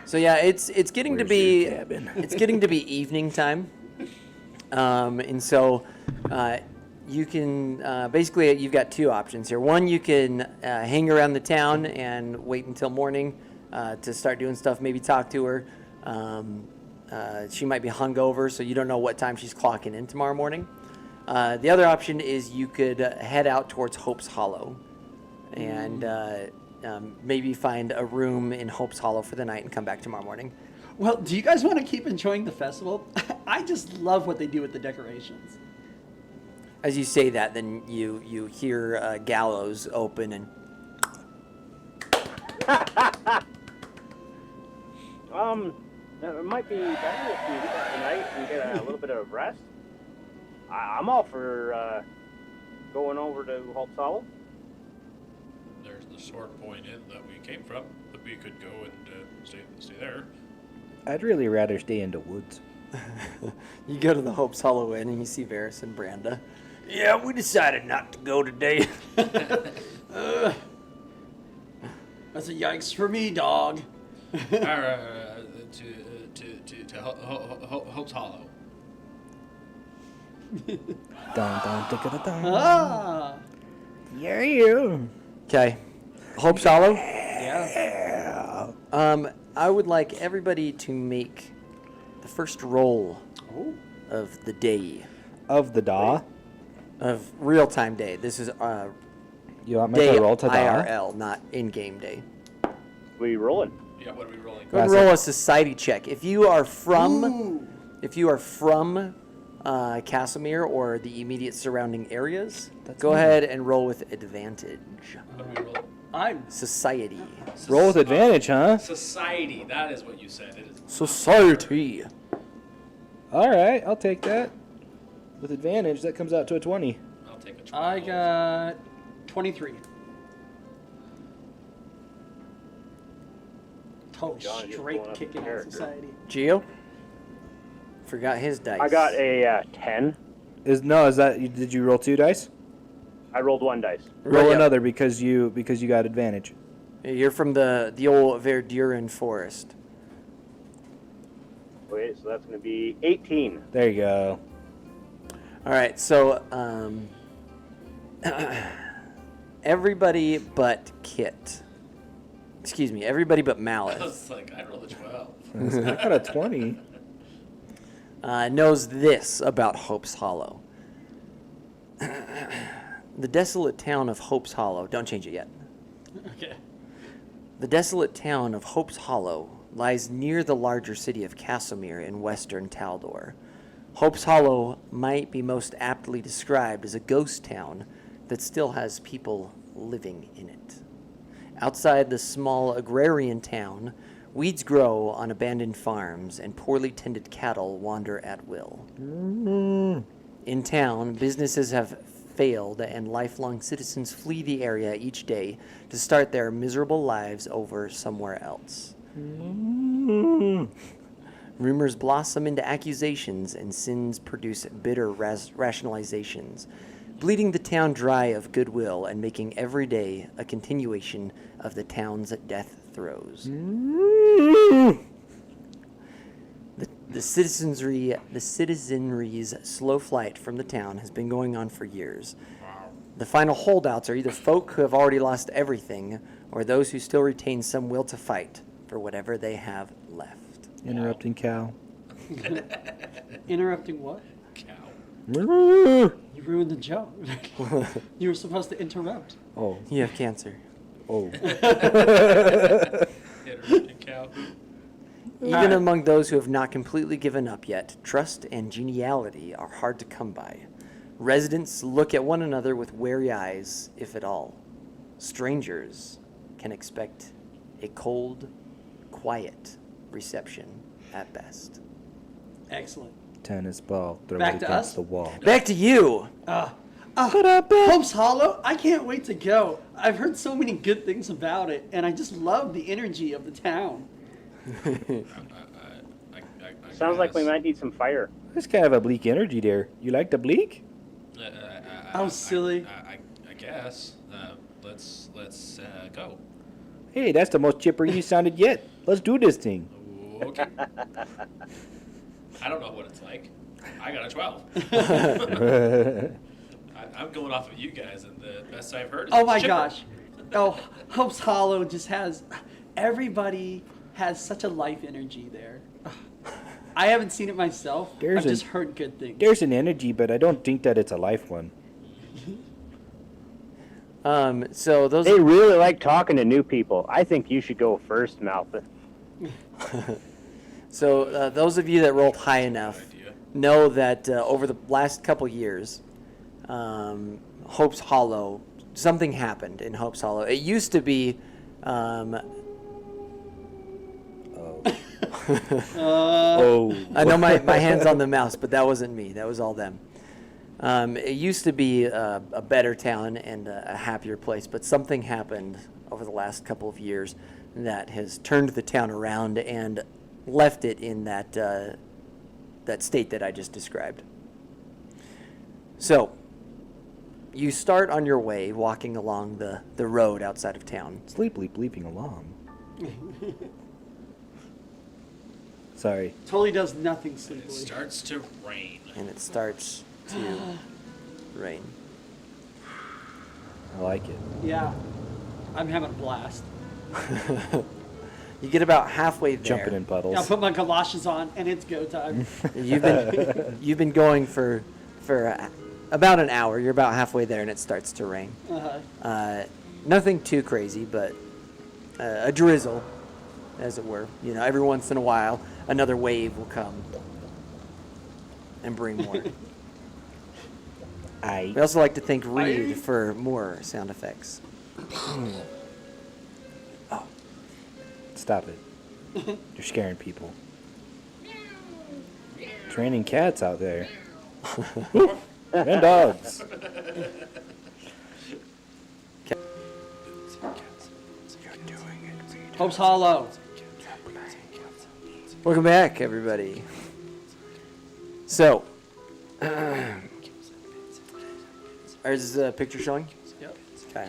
[SPEAKER 1] So yeah, it's getting to
[SPEAKER 4] Where's
[SPEAKER 1] be
[SPEAKER 4] your cabin?
[SPEAKER 1] it's getting to be evening time, and so you can basically you've got two options here. One, you can hang around the town and wait until morning to start doing stuff. Maybe talk to her. She might be hungover, so you don't know what time she's clocking in tomorrow morning. The other option is you could head out towards Hope's Hollow, and maybe find a room in Hope's Hollow for the night and come back tomorrow morning.
[SPEAKER 3] Well, do you guys want to keep enjoying the festival? I just love what they do with the decorations.
[SPEAKER 1] As you say that, then you hear gallows open and
[SPEAKER 5] It might be better if we do that tonight and get a little bit of rest. I'm all for going over to Hope's Hollow.
[SPEAKER 6] There's the Sword Point Inn that we came from, but we could go and stay there.
[SPEAKER 4] I'd really rather stay in the woods.
[SPEAKER 1] you go to the Hope's Hollow Inn and you see Varys and Branda. Yeah, we decided not to go today.
[SPEAKER 3] That's a yikes for me, dog.
[SPEAKER 6] To Hope's Hollow.
[SPEAKER 4] Dun, dun, dun, dun, dun.
[SPEAKER 3] Ah,
[SPEAKER 4] Yeah, you.
[SPEAKER 1] Okay, Hope's Hollow.
[SPEAKER 3] yeah.
[SPEAKER 1] I would like everybody to make the first roll
[SPEAKER 3] Oh,
[SPEAKER 1] of the day,
[SPEAKER 4] Of the daw.
[SPEAKER 1] of real-time day. This is
[SPEAKER 4] You want me
[SPEAKER 1] day
[SPEAKER 4] to roll to daw?
[SPEAKER 1] IRL, not in-game day.
[SPEAKER 5] We rolling?
[SPEAKER 6] Yeah, what are we rolling?
[SPEAKER 1] Go ahead and
[SPEAKER 4] Classic.
[SPEAKER 1] roll a society check. If you are from
[SPEAKER 3] Ooh.
[SPEAKER 1] Casimir or the immediate surrounding areas,
[SPEAKER 4] That's
[SPEAKER 1] go
[SPEAKER 4] me.
[SPEAKER 1] ahead and roll with advantage.
[SPEAKER 6] What are we rolling?
[SPEAKER 3] I'm
[SPEAKER 1] Society.
[SPEAKER 4] Roll with advantage, huh?
[SPEAKER 6] Society. That is what you said. It is.
[SPEAKER 1] Society.
[SPEAKER 4] All right, I'll take that. With advantage, that comes out to a 20.
[SPEAKER 6] I'll take a 12.
[SPEAKER 3] I got 23. Oh,
[SPEAKER 5] John, you're
[SPEAKER 3] straight
[SPEAKER 5] pulling up
[SPEAKER 3] kicking
[SPEAKER 5] the
[SPEAKER 3] out
[SPEAKER 5] character.
[SPEAKER 3] society.
[SPEAKER 1] Geo? Forgot his dice.
[SPEAKER 5] I got a 10.
[SPEAKER 4] Is that? Did you roll 2 dice?
[SPEAKER 5] I rolled 1 dice.
[SPEAKER 4] Roll
[SPEAKER 1] Right,
[SPEAKER 4] another because you got advantage.
[SPEAKER 1] You're from the old Verdurin forest.
[SPEAKER 5] Okay, so that's going to be 18.
[SPEAKER 4] There you go.
[SPEAKER 1] All right, so everybody but Kit. Excuse me, everybody but
[SPEAKER 6] I
[SPEAKER 1] Malice
[SPEAKER 6] was like, I rolled a 12.
[SPEAKER 4] I got a 20.
[SPEAKER 1] knows this about Hope's Hollow. The desolate town of Hope's Hollow. Don't change it yet.
[SPEAKER 3] Okay.
[SPEAKER 1] The desolate town of Hope's Hollow lies near the larger city of Casimir in western Taldor. Hope's Hollow might be most aptly described as a ghost town that still has people living in it. Outside the small agrarian town, weeds grow on abandoned farms and poorly tended cattle wander at will. In town, businesses have failed and lifelong citizens flee the area each day to start their miserable lives over somewhere else. Rumors blossom into accusations, and sins produce bitter rationalizations, bleeding the town dry of goodwill and making every day a continuation of the town's death throes. The citizenry's slow flight from the town has been going on for years. The final holdouts are either folk who have already lost everything, or those who still retain some will to fight for whatever they have left.
[SPEAKER 4] Interrupting cow.
[SPEAKER 3] Interrupting what?
[SPEAKER 6] Cow.
[SPEAKER 3] You ruined the joke. You were supposed to interrupt.
[SPEAKER 4] Oh.
[SPEAKER 1] You have cancer.
[SPEAKER 4] Oh.
[SPEAKER 6] Interrupting cow.
[SPEAKER 1] Even among those who have not completely given up yet, trust and geniality are hard to come by. Residents look at one another with wary eyes, if at all. Strangers can expect a cold, quiet reception at best.
[SPEAKER 3] Excellent.
[SPEAKER 4] Tennis ball. Throw
[SPEAKER 3] Back
[SPEAKER 4] it
[SPEAKER 3] to
[SPEAKER 4] against
[SPEAKER 3] us?
[SPEAKER 4] the wall.
[SPEAKER 1] Back to you!
[SPEAKER 3] Hope's Hollow? I can't wait to go. I've heard so many good things about it, and I just love the energy of the town.
[SPEAKER 6] I
[SPEAKER 5] Sounds like we
[SPEAKER 6] guess.
[SPEAKER 5] might need some fire.
[SPEAKER 4] There's kind of a bleak energy there. You like the bleak?
[SPEAKER 3] Oh, silly.
[SPEAKER 6] I guess. Let's go.
[SPEAKER 4] Hey, that's the most chipper you sounded yet. Let's do this thing.
[SPEAKER 6] Okay. I don't know what it's like. I got a 12. I'm going off of you guys, and the best I've heard is
[SPEAKER 3] Oh my
[SPEAKER 6] chipper.
[SPEAKER 3] gosh. Oh, Hope's Hollow just has, everybody has such a life energy there. I haven't seen it myself. I've just heard good things.
[SPEAKER 4] There's an energy, but I don't think that it's a life one.
[SPEAKER 1] So those
[SPEAKER 5] They really like talking to new people. I think you should go first, Malfa.
[SPEAKER 1] So those of you that rolled high enough
[SPEAKER 6] idea.
[SPEAKER 1] know that over the last couple years, Hope's Hollow, something happened in Hope's Hollow. It used to be,
[SPEAKER 4] Oh.
[SPEAKER 1] I know my hand's on the mouse, but that wasn't me. That was all them. It used to be a better town and a happier place, but something happened over the last couple of years that has turned the town around and left it in that that state that I just described. So, you start on your way walking along the road outside of town.
[SPEAKER 4] Sleep, bleeping along. Sorry.
[SPEAKER 3] Totally does nothing
[SPEAKER 6] It
[SPEAKER 3] sleepily.
[SPEAKER 6] starts to rain.
[SPEAKER 1] And it starts to rain.
[SPEAKER 4] I like it.
[SPEAKER 3] Yeah. I'm having a blast.
[SPEAKER 1] You get about halfway there.
[SPEAKER 4] Jumping in puddles.
[SPEAKER 3] Yeah, I put my galoshes on, and it's go time.
[SPEAKER 1] You've been going for about an hour. You're about halfway there, and it starts to rain. Nothing too crazy, but a drizzle, as it were. You know, every once in a while, another wave will come and bring more. We also like to thank Reed for more sound effects.
[SPEAKER 4] Stop it. You're scaring people. Training cats out there. And dogs.
[SPEAKER 3] Hope's Hollow.
[SPEAKER 1] Welcome back, everybody. So, is the picture showing?
[SPEAKER 3] Yep.
[SPEAKER 1] Okay.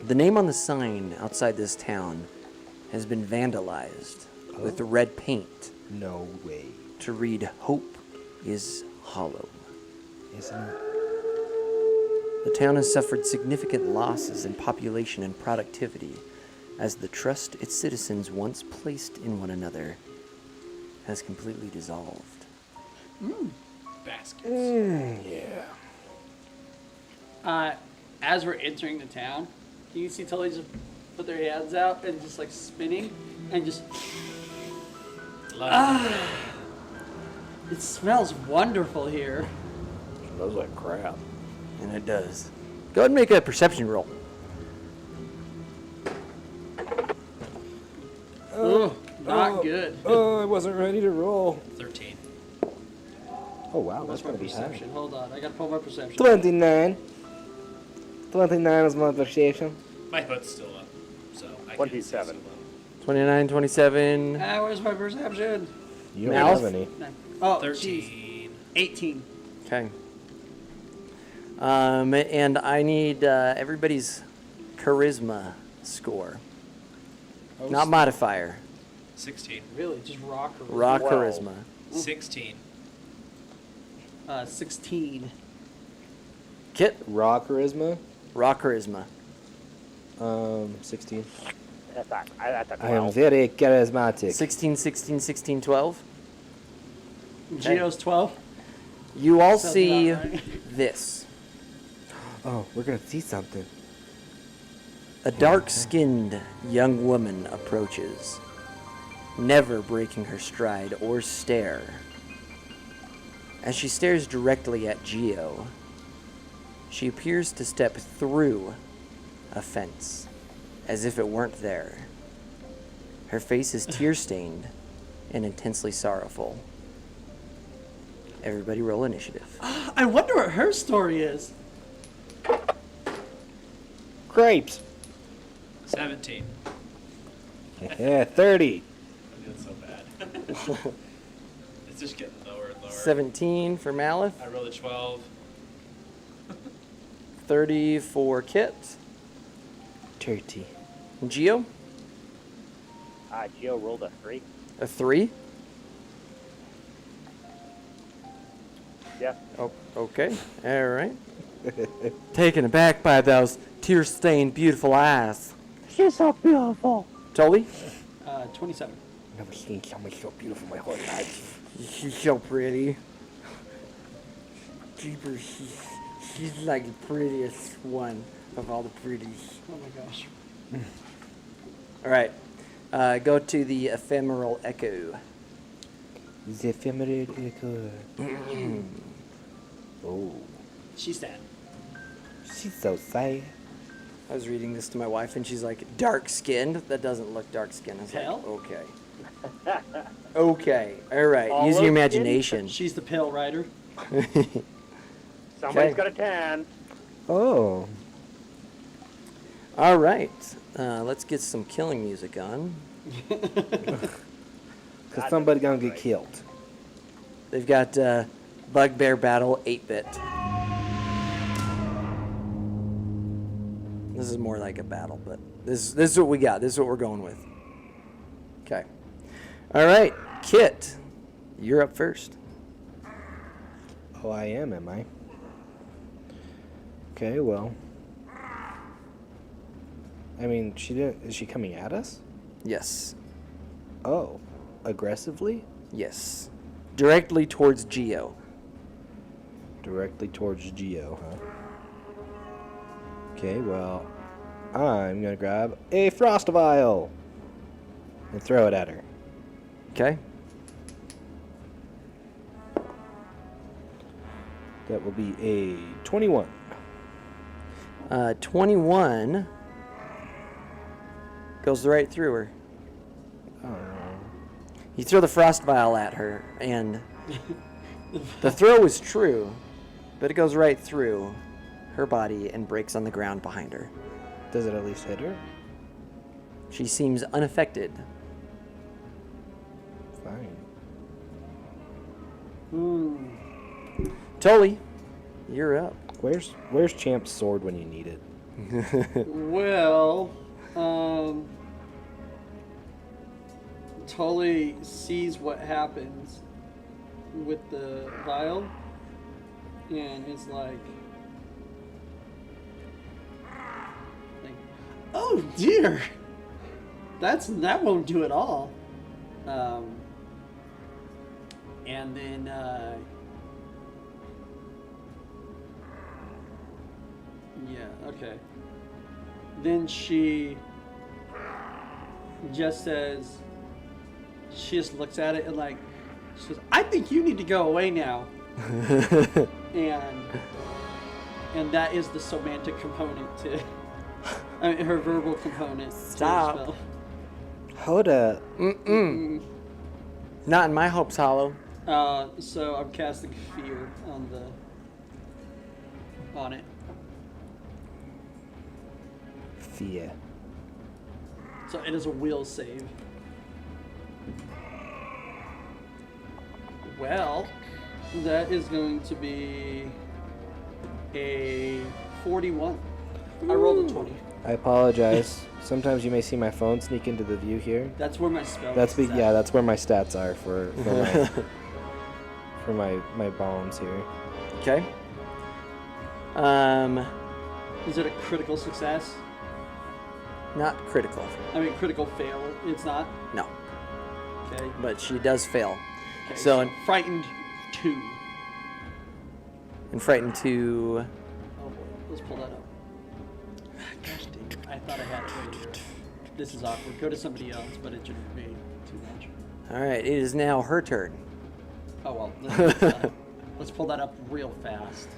[SPEAKER 1] The name on the sign outside this town has been vandalized with red paint
[SPEAKER 4] No way.
[SPEAKER 1] to read "Hope is Hollow."
[SPEAKER 4] Isn't it?
[SPEAKER 1] The town has suffered significant losses in population and productivity as the trust its citizens once placed in one another has completely dissolved.
[SPEAKER 6] Baskets.
[SPEAKER 3] As we're entering the town, you can see Tully just put their hands out and just like spinning and just. It smells wonderful here.
[SPEAKER 4] Smells like crap.
[SPEAKER 1] And it does. Go ahead and make a perception roll.
[SPEAKER 3] Not good.
[SPEAKER 4] Oh, I wasn't ready to roll.
[SPEAKER 6] 13.
[SPEAKER 4] Oh, wow.
[SPEAKER 3] What's my perception? Hold on, I gotta pull my perception.
[SPEAKER 4] 29. 29 is my perception.
[SPEAKER 6] My hood's still up, so I can't see
[SPEAKER 5] 27.
[SPEAKER 6] so well.
[SPEAKER 1] 29, 27.
[SPEAKER 3] Ah, where's my perception?
[SPEAKER 4] You don't
[SPEAKER 1] Mouth?
[SPEAKER 4] have any.
[SPEAKER 3] No. Oh,
[SPEAKER 6] 13.
[SPEAKER 3] jeez. 18.
[SPEAKER 1] Okay. And I need everybody's charisma score,
[SPEAKER 3] Oh,
[SPEAKER 1] not modifier.
[SPEAKER 6] 16.
[SPEAKER 3] Really, just rock. Or
[SPEAKER 1] Raw
[SPEAKER 5] 12.
[SPEAKER 1] charisma.
[SPEAKER 6] 16.
[SPEAKER 3] 16.
[SPEAKER 1] Kit,
[SPEAKER 4] Raw charisma.
[SPEAKER 1] raw charisma.
[SPEAKER 4] 16.
[SPEAKER 5] That's a
[SPEAKER 4] I am
[SPEAKER 5] 12.
[SPEAKER 4] very charismatic.
[SPEAKER 1] 16, 16, 16, 12.
[SPEAKER 3] Geo's 12.
[SPEAKER 1] You all
[SPEAKER 3] Sounds
[SPEAKER 1] see
[SPEAKER 3] about right.
[SPEAKER 1] this.
[SPEAKER 4] Oh, we're gonna see something.
[SPEAKER 1] A dark-skinned young woman approaches, never breaking her stride or stare. As she stares directly at Geo, she appears to step through a fence, as if it weren't there. Her face is tear-stained and intensely sorrowful. Everybody roll initiative.
[SPEAKER 3] I wonder what her story is.
[SPEAKER 4] Grapes.
[SPEAKER 6] 17.
[SPEAKER 4] Yeah, 30.
[SPEAKER 6] I'm doing so bad. It's just getting lower and lower.
[SPEAKER 1] 17 for Malith,
[SPEAKER 6] I rolled a 12.
[SPEAKER 1] 30 for Kit.
[SPEAKER 4] 30.
[SPEAKER 1] And Geo,
[SPEAKER 5] Geo rolled a 3.
[SPEAKER 1] a 3.
[SPEAKER 5] Yeah.
[SPEAKER 1] Oh, okay. All right. Taken aback by those tear-stained, beautiful eyes.
[SPEAKER 5] She's so beautiful.
[SPEAKER 1] Tully,
[SPEAKER 3] 27.
[SPEAKER 4] Never seen someone so beautiful in my whole life.
[SPEAKER 1] she's so pretty. Jeepers, she's like the prettiest one of all the pretties.
[SPEAKER 3] Oh my gosh.
[SPEAKER 1] All right. Go to the ephemeral echo.
[SPEAKER 4] The ephemeral echo. Oh,
[SPEAKER 3] She's dead.
[SPEAKER 4] she's so sad.
[SPEAKER 1] I was reading this to my wife, and she's like, dark-skinned? That doesn't look dark-skinned. I was
[SPEAKER 3] Pale?
[SPEAKER 1] like, okay. Okay. All right.
[SPEAKER 5] All
[SPEAKER 1] Use your
[SPEAKER 5] those
[SPEAKER 1] imagination.
[SPEAKER 3] She's the pale rider.
[SPEAKER 5] Somebody's
[SPEAKER 1] Okay.
[SPEAKER 5] got a tan.
[SPEAKER 4] Oh,
[SPEAKER 1] All right. Let's get some killing music on.
[SPEAKER 4] because somebody gonna get killed.
[SPEAKER 1] They've got Bugbear Battle 8-bit. This is more like a battle, but this is what we got. This is what we're going with. Okay. All right, Kit, you're up first.
[SPEAKER 4] Oh, I am I? Okay, well. I mean, she didn't. Is she coming at us?
[SPEAKER 1] Yes.
[SPEAKER 4] Oh, aggressively?
[SPEAKER 1] Yes. Directly towards Geo.
[SPEAKER 4] Directly towards Geo, huh? Okay, well, I'm gonna grab a frost vial and throw it at her.
[SPEAKER 1] Okay.
[SPEAKER 4] That will be a 21.
[SPEAKER 1] 21 goes right through her.
[SPEAKER 4] Oh.
[SPEAKER 1] You throw the frost vial at her, and the throw is true, but it goes right through her body and breaks on the ground behind her.
[SPEAKER 4] Does it at least hit her?
[SPEAKER 1] She seems unaffected.
[SPEAKER 4] Fine.
[SPEAKER 1] Tully, you're up.
[SPEAKER 4] Where's Champ's sword when you need it?
[SPEAKER 3] Well, Tully sees what happens with the vial and is like, oh dear, that won't do it all. And then yeah, okay. Then she just says, she just looks at it and like, she says, I think you need to go away now. And that is the semantic component to, I mean, her verbal component. to the
[SPEAKER 1] Stop.
[SPEAKER 3] spell.
[SPEAKER 4] Hold up.
[SPEAKER 1] Not in my Hope's Hollow.
[SPEAKER 3] So I'm casting fear on it.
[SPEAKER 4] Fear.
[SPEAKER 3] So it is a will save. Well, that is going to be a 41. I rolled a 20.
[SPEAKER 4] I apologize. Sometimes you may see my phone sneak into the view here.
[SPEAKER 3] That's where my spell
[SPEAKER 4] That's
[SPEAKER 3] is at.
[SPEAKER 4] yeah, that's where my stats are for my bombs here.
[SPEAKER 1] Okay.
[SPEAKER 3] Is it a critical success?
[SPEAKER 1] Not critical.
[SPEAKER 3] I mean, critical fail. It's not?
[SPEAKER 1] No,
[SPEAKER 3] Okay.
[SPEAKER 1] but she does fail.
[SPEAKER 3] Okay,
[SPEAKER 1] So,
[SPEAKER 3] frightened 2.
[SPEAKER 1] and frightened 2.
[SPEAKER 3] Oh boy, let's pull that up. Gosh dang it. I thought I had it right here. This is awkward. Go to somebody else, but it shouldn't be too much.
[SPEAKER 1] All right, it is now her turn.
[SPEAKER 3] Oh well, let's pull that up real fast.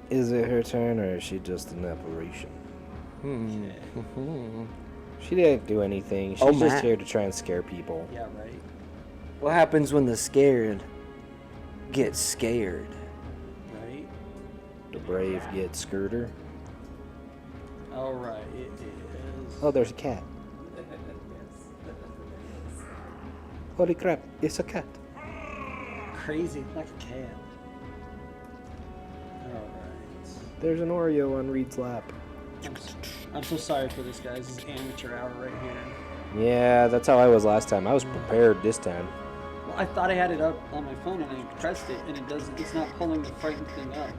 [SPEAKER 4] Is it her turn or is she just an apparition?
[SPEAKER 3] Okay.
[SPEAKER 4] She didn't do anything. She's
[SPEAKER 1] Oh,
[SPEAKER 4] just
[SPEAKER 1] Matt.
[SPEAKER 4] here to try and scare people.
[SPEAKER 3] Yeah, right.
[SPEAKER 1] What happens when the scared get scared?
[SPEAKER 3] Right.
[SPEAKER 4] The brave get skirter.
[SPEAKER 3] All right. It is.
[SPEAKER 4] Oh, there's a cat. Holy crap, it's a cat.
[SPEAKER 3] Crazy, like a cat. All right.
[SPEAKER 4] There's an Oreo on Reed's lap.
[SPEAKER 3] I'm so sorry for this, guys. This is amateur hour right here.
[SPEAKER 4] Yeah, that's how I was last time. I was prepared this time.
[SPEAKER 3] Well, I thought I had it up on my phone and I pressed it, and it doesn't. It's not pulling the frightened thing up.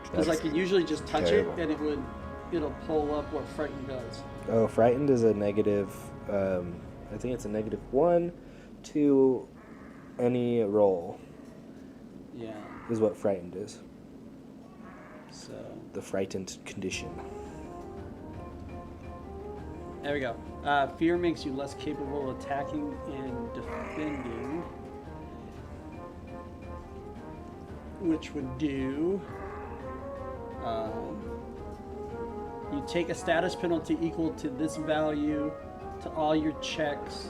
[SPEAKER 3] Because I
[SPEAKER 4] That's
[SPEAKER 3] can usually just touch
[SPEAKER 4] terrible.
[SPEAKER 3] it, and it'll pull up what frightened does.
[SPEAKER 4] Oh, frightened is a negative. I think it's a -1 to any roll.
[SPEAKER 3] Yeah.
[SPEAKER 4] Is what frightened is.
[SPEAKER 3] So
[SPEAKER 4] The frightened condition.
[SPEAKER 3] there we go. Fear makes you less capable of attacking and defending, which would do. You take a status penalty equal to this value to all your checks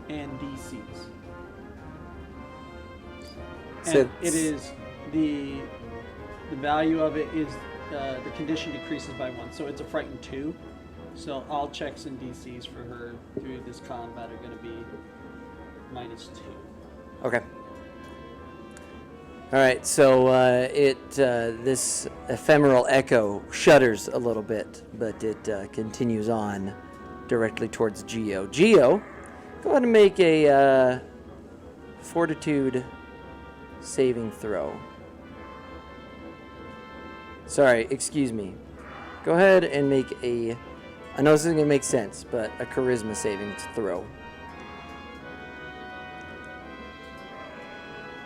[SPEAKER 3] and DCs.
[SPEAKER 1] So
[SPEAKER 3] And it is the value of it is the condition decreases by 1, so it's a frightened 2. So all checks and DCs for her through this combat are going to be -2.
[SPEAKER 1] Okay. All right, so this ephemeral echo shudders a little bit, but it continues on directly towards Geo. Geo, go ahead and make a fortitude saving throw. Sorry, excuse me. Go ahead and make a, I know this isn't going to make sense, but a charisma saving throw.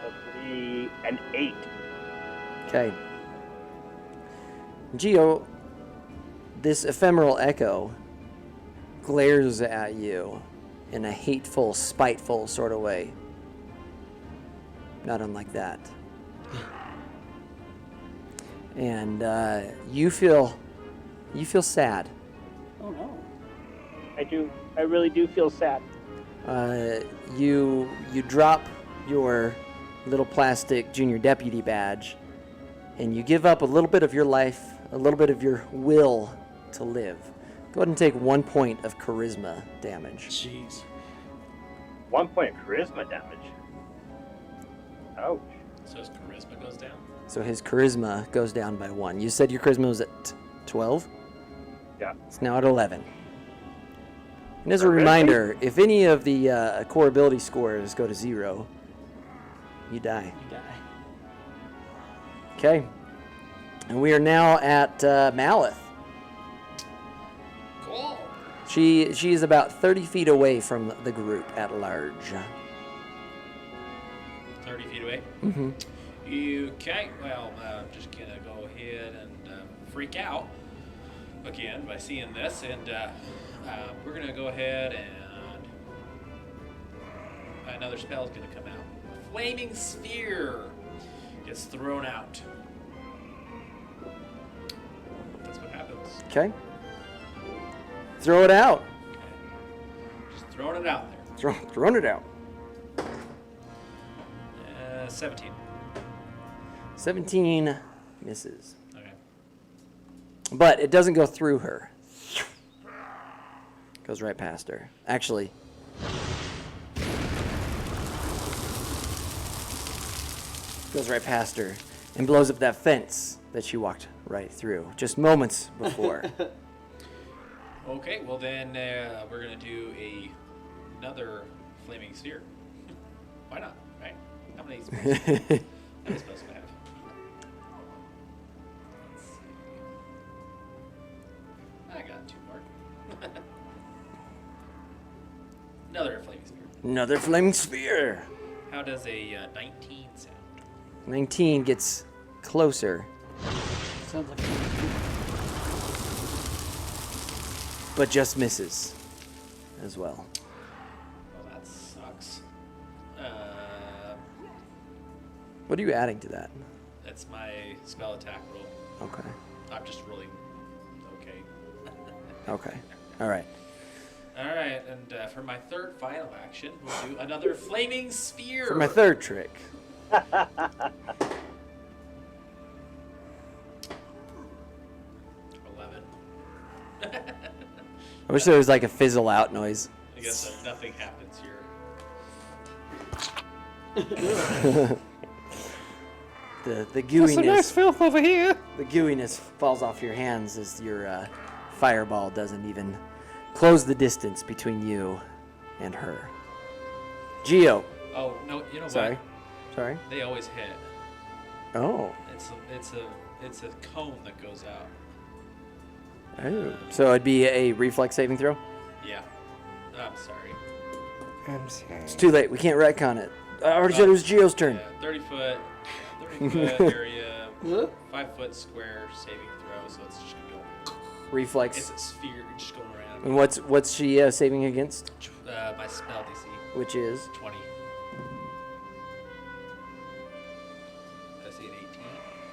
[SPEAKER 5] That'd be an 8.
[SPEAKER 1] Okay. Geo, this ephemeral echo glares at you in a hateful, spiteful sort of way. Not unlike that. And you feel sad.
[SPEAKER 3] Oh no.
[SPEAKER 5] I do. I really do feel sad.
[SPEAKER 1] You drop your little plastic junior deputy badge, and you give up a little bit of your life, a little bit of your will to live. Go ahead and take 1 point of charisma damage.
[SPEAKER 3] Jeez.
[SPEAKER 5] 1 point of charisma damage. Ouch.
[SPEAKER 6] So his charisma goes down.
[SPEAKER 1] So his charisma goes down by 1. You said your charisma was at 12?
[SPEAKER 5] Yeah.
[SPEAKER 1] It's now at 11. And as a
[SPEAKER 5] Okay.
[SPEAKER 1] reminder, if any of the core ability scores go to 0, you die.
[SPEAKER 3] You die.
[SPEAKER 1] Okay. And we are now at Malith.
[SPEAKER 6] Cool.
[SPEAKER 1] She is about 30 feet away from the group at large.
[SPEAKER 6] 30 feet away.
[SPEAKER 1] Mm-hmm.
[SPEAKER 6] Okay, well, I'm just gonna go ahead and freak out again by seeing this, and we're gonna go ahead and another spell's gonna come out. Flaming Sphere gets thrown out. That's what happens.
[SPEAKER 1] Okay. Throw it out.
[SPEAKER 6] Okay. Just throwing it out there.
[SPEAKER 1] Throwing it out.
[SPEAKER 6] 17.
[SPEAKER 1] 17 misses.
[SPEAKER 6] Okay.
[SPEAKER 1] But it doesn't go through her. Goes right past her. Actually, goes right past her and blows up that fence that she walked right through just moments before.
[SPEAKER 6] Okay, well then we're gonna do another flaming sphere. Why not? Right? How many spells? How many spells do I have? Let's see. I got 2 more. Another flaming sphere.
[SPEAKER 1] Another flaming sphere.
[SPEAKER 6] How does a 19 sound?
[SPEAKER 1] 19 gets closer,
[SPEAKER 3] Sounds like
[SPEAKER 1] but just misses as well.
[SPEAKER 6] Well, that sucks.
[SPEAKER 1] What are you adding to that?
[SPEAKER 6] That's my spell attack roll.
[SPEAKER 1] Okay.
[SPEAKER 6] I'm just rolling. Okay.
[SPEAKER 1] Okay. All right.
[SPEAKER 6] All right, and for my third final action, we'll do another flaming sphere.
[SPEAKER 1] For my third trick.
[SPEAKER 6] 11.
[SPEAKER 1] I wish there was like a fizzle out noise.
[SPEAKER 6] I guess nothing happens here.
[SPEAKER 1] The gooiness.
[SPEAKER 3] filth over here.
[SPEAKER 1] The gooiness falls off your hands as your fireball doesn't even close the distance between you and her. Geo.
[SPEAKER 6] Oh no! You know
[SPEAKER 1] Sorry.
[SPEAKER 6] what?
[SPEAKER 1] Sorry.
[SPEAKER 6] They always hit.
[SPEAKER 1] Oh.
[SPEAKER 6] It's a cone that goes out.
[SPEAKER 1] Oh. So it'd be a reflex saving throw?
[SPEAKER 6] Yeah. I'm sorry.
[SPEAKER 4] I'm sorry.
[SPEAKER 1] It's too late. We can't retcon it. I already said it was Geo's turn.
[SPEAKER 6] Yeah, 30 foot area, 5 foot square saving throw. So it's just gonna go.
[SPEAKER 1] Reflex.
[SPEAKER 6] It's a sphere just going around.
[SPEAKER 1] And what's she saving against?
[SPEAKER 6] My spell DC
[SPEAKER 1] Which is
[SPEAKER 6] 20. I see an 18.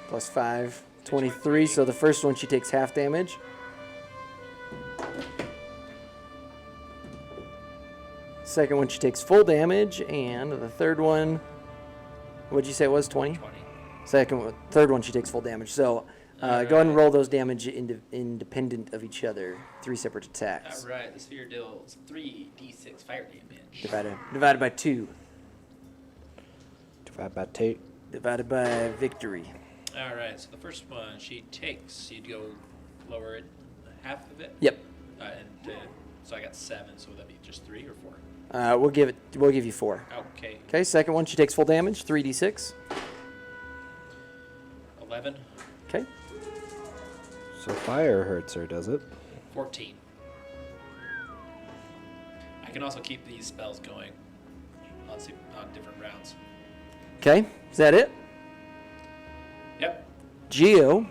[SPEAKER 1] plus 5, 23. So the first one she takes half damage. Second one she takes full damage, and the third one, what'd you say it was? 20.
[SPEAKER 6] 20.
[SPEAKER 1] Third one she takes full damage. So go ahead and roll those damage independent of each other. 3 separate attacks.
[SPEAKER 6] All right, the sphere deals 3d6 fire damage.
[SPEAKER 1] Divided by 2.
[SPEAKER 4] Divide by 2.
[SPEAKER 1] Divided by victory.
[SPEAKER 6] All right, so the first one she takes, you'd go lower it half of it.
[SPEAKER 1] Yep.
[SPEAKER 6] So I got 7. So would that be just 3 or 4?
[SPEAKER 1] We'll give you 4.
[SPEAKER 6] Okay,
[SPEAKER 1] Okay. Second one she takes full damage. 3d6.
[SPEAKER 6] 11,
[SPEAKER 1] Okay.
[SPEAKER 4] So fire hurts her, does it?
[SPEAKER 6] 14. I can also keep these spells going on different rounds.
[SPEAKER 1] Okay. Is that it?
[SPEAKER 6] Yep.
[SPEAKER 1] Geo.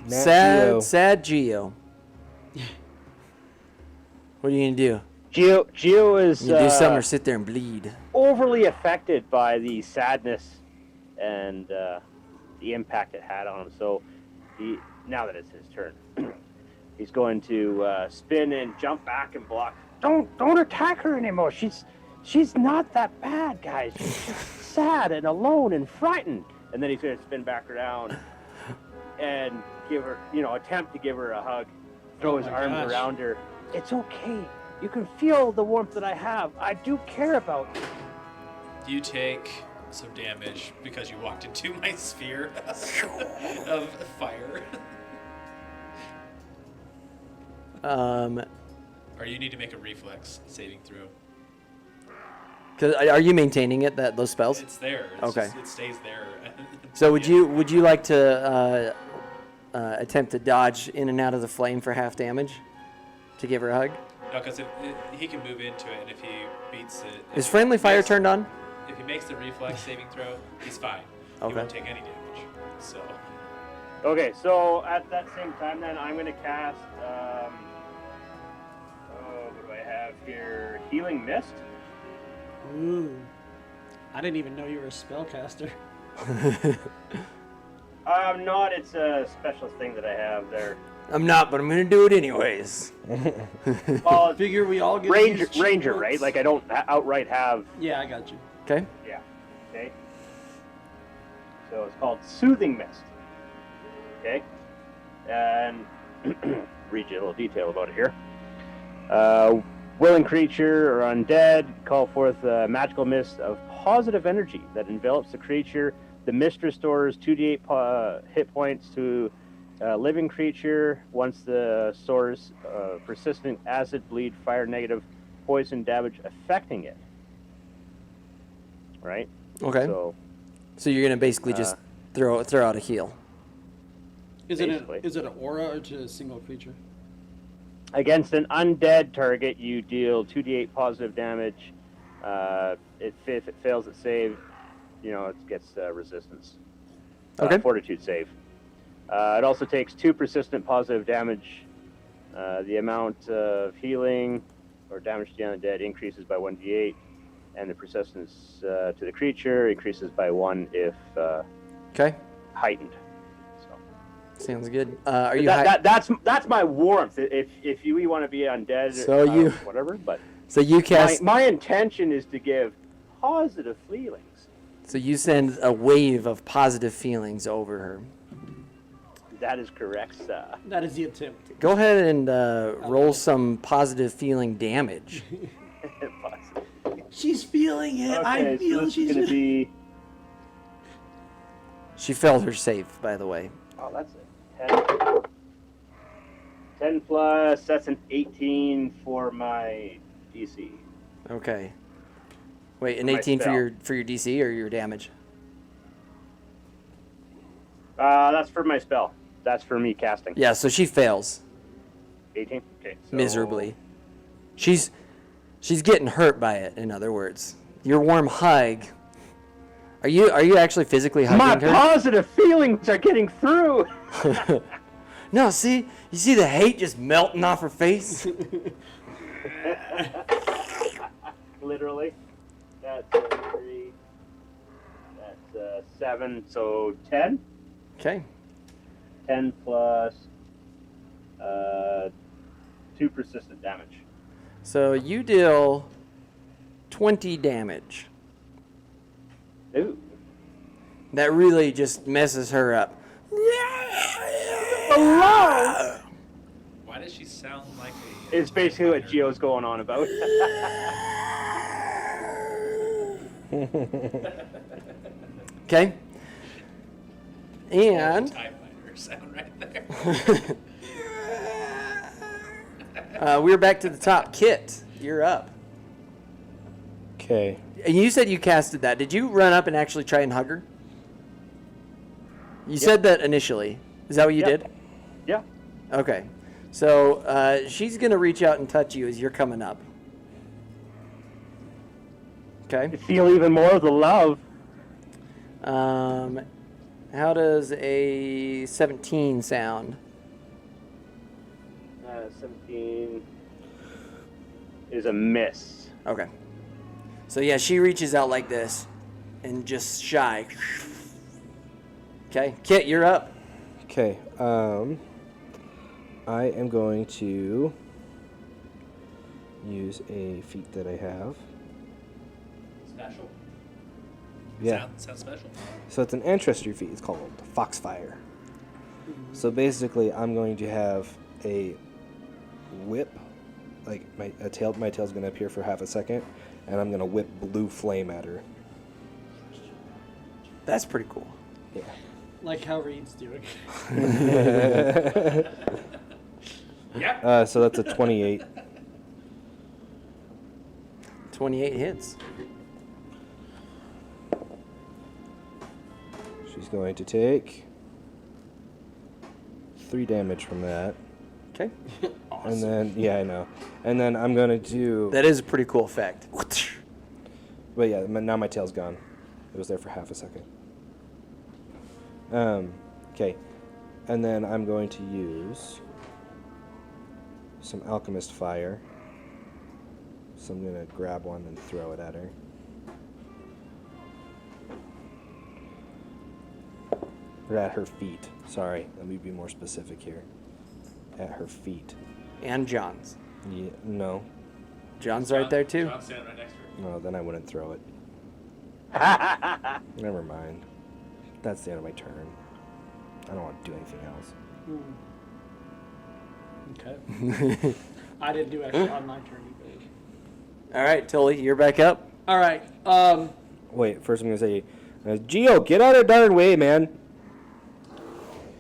[SPEAKER 4] Nat
[SPEAKER 1] Sad
[SPEAKER 4] Geo.
[SPEAKER 1] Geo. What are you gonna do?
[SPEAKER 5] Geo is
[SPEAKER 1] You do something or sit there and bleed?
[SPEAKER 5] overly affected by the sadness and the impact it had on him. So now that it's his turn, he's going to spin and jump back and block. Don't attack her anymore. She's not that bad, guys. She's just sad and alone and frightened. And then he's going to spin back around and give her, attempt to give her a hug. Throw his arms
[SPEAKER 3] gosh.
[SPEAKER 5] around her. It's okay. You can feel the warmth that I have. I do care about you.
[SPEAKER 6] You take some damage because you walked into my sphere of fire. Or you need to make a reflex saving throw.
[SPEAKER 1] Cause are you maintaining it those spells?
[SPEAKER 6] It's there.
[SPEAKER 1] Okay.
[SPEAKER 6] It stays there.
[SPEAKER 1] So would you like to attempt to dodge in and out of the flame for half damage to give her a hug?
[SPEAKER 6] No, because he can move into it, and if he beats it...
[SPEAKER 1] Is friendly fire turned on?
[SPEAKER 6] If he makes the reflex saving throw, he's fine.
[SPEAKER 1] Okay.
[SPEAKER 6] He won't take any damage. So,
[SPEAKER 5] Okay, so at that same time, then I'm going to cast. What do I have here? Healing Mist.
[SPEAKER 3] Ooh. I didn't even know you were a spellcaster.
[SPEAKER 5] I'm not. It's a special thing that I have there.
[SPEAKER 1] I'm not, but I'm gonna do it anyways.
[SPEAKER 5] Well,
[SPEAKER 3] Figure we all get
[SPEAKER 5] Ranger,
[SPEAKER 3] these cheat
[SPEAKER 5] Ranger,
[SPEAKER 3] books.
[SPEAKER 5] right? Like I don't outright have.
[SPEAKER 3] Yeah, I got you.
[SPEAKER 1] Okay.
[SPEAKER 5] Yeah. Okay. So it's called Soothing Mist. Okay. And read you a little detail about it here. Willing creature or undead, call forth a magical mist of positive energy that envelops the creature. The mist restores 2d8 hit points to a living creature once the source persistent acid, bleed, fire, negative, poison damage affecting it. Right?
[SPEAKER 1] Okay.
[SPEAKER 5] So,
[SPEAKER 1] So you're gonna basically just throw out a heal.
[SPEAKER 3] Is it
[SPEAKER 5] Basically.
[SPEAKER 3] is it an aura or just a single creature?
[SPEAKER 5] against an undead target, you deal 2d8 positive damage. If it fails its save, it gets resistance.
[SPEAKER 1] Okay.
[SPEAKER 5] Fortitude save. It also takes 2 persistent positive damage. The amount of healing or damage to the undead increases by 1d8, and the persistence to the creature increases by 1 if
[SPEAKER 1] Okay.
[SPEAKER 5] heightened.
[SPEAKER 1] Sounds good. Are you? Hi-
[SPEAKER 5] That's my warmth. If you want to be undead,
[SPEAKER 1] So you-
[SPEAKER 5] whatever. But
[SPEAKER 1] so you cast.
[SPEAKER 5] my intention is to give positive feelings.
[SPEAKER 1] So you send a wave of positive feelings over her.
[SPEAKER 5] That is correct, sir.
[SPEAKER 3] That is the attempt.
[SPEAKER 1] Go ahead and roll some positive feeling damage.
[SPEAKER 3] She's feeling it. I
[SPEAKER 5] Okay,
[SPEAKER 3] feel
[SPEAKER 5] so this
[SPEAKER 3] she's
[SPEAKER 5] is gonna be.
[SPEAKER 1] She failed her save, by the way.
[SPEAKER 5] Oh, that's it. 10 plus. That's an 18 for my DC.
[SPEAKER 1] Okay. Wait, an
[SPEAKER 5] My
[SPEAKER 1] 18
[SPEAKER 5] spell.
[SPEAKER 1] for your DC or your damage?
[SPEAKER 5] That's for my spell. That's for me casting.
[SPEAKER 1] Yeah. So she fails
[SPEAKER 5] 18. Okay. So
[SPEAKER 1] miserably. She's getting hurt by it. In other words, your warm hug. Are you actually physically
[SPEAKER 5] My
[SPEAKER 1] hugging her?
[SPEAKER 5] positive feelings are getting through.
[SPEAKER 1] No, you see the hate just melting off her face?
[SPEAKER 5] Literally. That's 3. That's 7. So 10.
[SPEAKER 1] Okay.
[SPEAKER 5] 10 plus 2 persistent damage.
[SPEAKER 1] So you deal 20 damage.
[SPEAKER 5] Ooh.
[SPEAKER 1] That really just messes her up.
[SPEAKER 5] Hello.
[SPEAKER 6] Why does she sound like a?
[SPEAKER 5] It's basically what Gio's going on about.
[SPEAKER 1] Okay. And
[SPEAKER 6] TIE fighter sound right there.
[SPEAKER 1] we're back to the top. Kit, you're up.
[SPEAKER 4] Okay.
[SPEAKER 1] And you said you casted that. Did you run up and actually try and hug her? You said that initially. Is that what you
[SPEAKER 5] Yep.
[SPEAKER 1] did?
[SPEAKER 5] Yeah.
[SPEAKER 1] Okay. So she's going to reach out and touch you as you're coming up. Okay.
[SPEAKER 5] Feel even more of the love.
[SPEAKER 1] How does a 17 sound?
[SPEAKER 5] 17 is a miss.
[SPEAKER 1] Okay. So yeah, she reaches out like this and just shy. Okay. Kit, you're up.
[SPEAKER 4] Okay. I am going to use a feat that I have.
[SPEAKER 6] Special.
[SPEAKER 4] Yeah.
[SPEAKER 6] Sounds special.
[SPEAKER 4] So it's an ancestry feat. It's called Foxfire. So basically, I'm going to have a whip, like my tail's going to appear for half a second, and I'm going to whip blue flame at her.
[SPEAKER 1] That's pretty cool.
[SPEAKER 4] Yeah.
[SPEAKER 3] Like how Reed's doing.
[SPEAKER 6] Yeah.
[SPEAKER 4] So that's a 28.
[SPEAKER 1] 28 hits.
[SPEAKER 4] She's going to take 3 damage from that.
[SPEAKER 1] Okay.
[SPEAKER 4] And then, yeah, I know. And then I'm going to do...
[SPEAKER 1] That is a pretty cool effect.
[SPEAKER 4] But yeah, now my tail's gone. It was there for half a second. Okay. And then I'm going to use some alchemist fire. So I'm going to grab one and throw it at her. Or at her feet. Sorry, let me be more specific here. At her feet.
[SPEAKER 1] And John's.
[SPEAKER 4] Yeah, no.
[SPEAKER 1] John's right there too.
[SPEAKER 6] John's standing right next to her.
[SPEAKER 4] No, then I wouldn't throw it. Never mind. That's the end of my turn. I don't want to do anything else.
[SPEAKER 3] Okay. I didn't do extra on my turn either.
[SPEAKER 1] All right, Tully, you're back up.
[SPEAKER 3] All right.
[SPEAKER 4] Wait, first I'm gonna say, Geo, get out of darn way, man.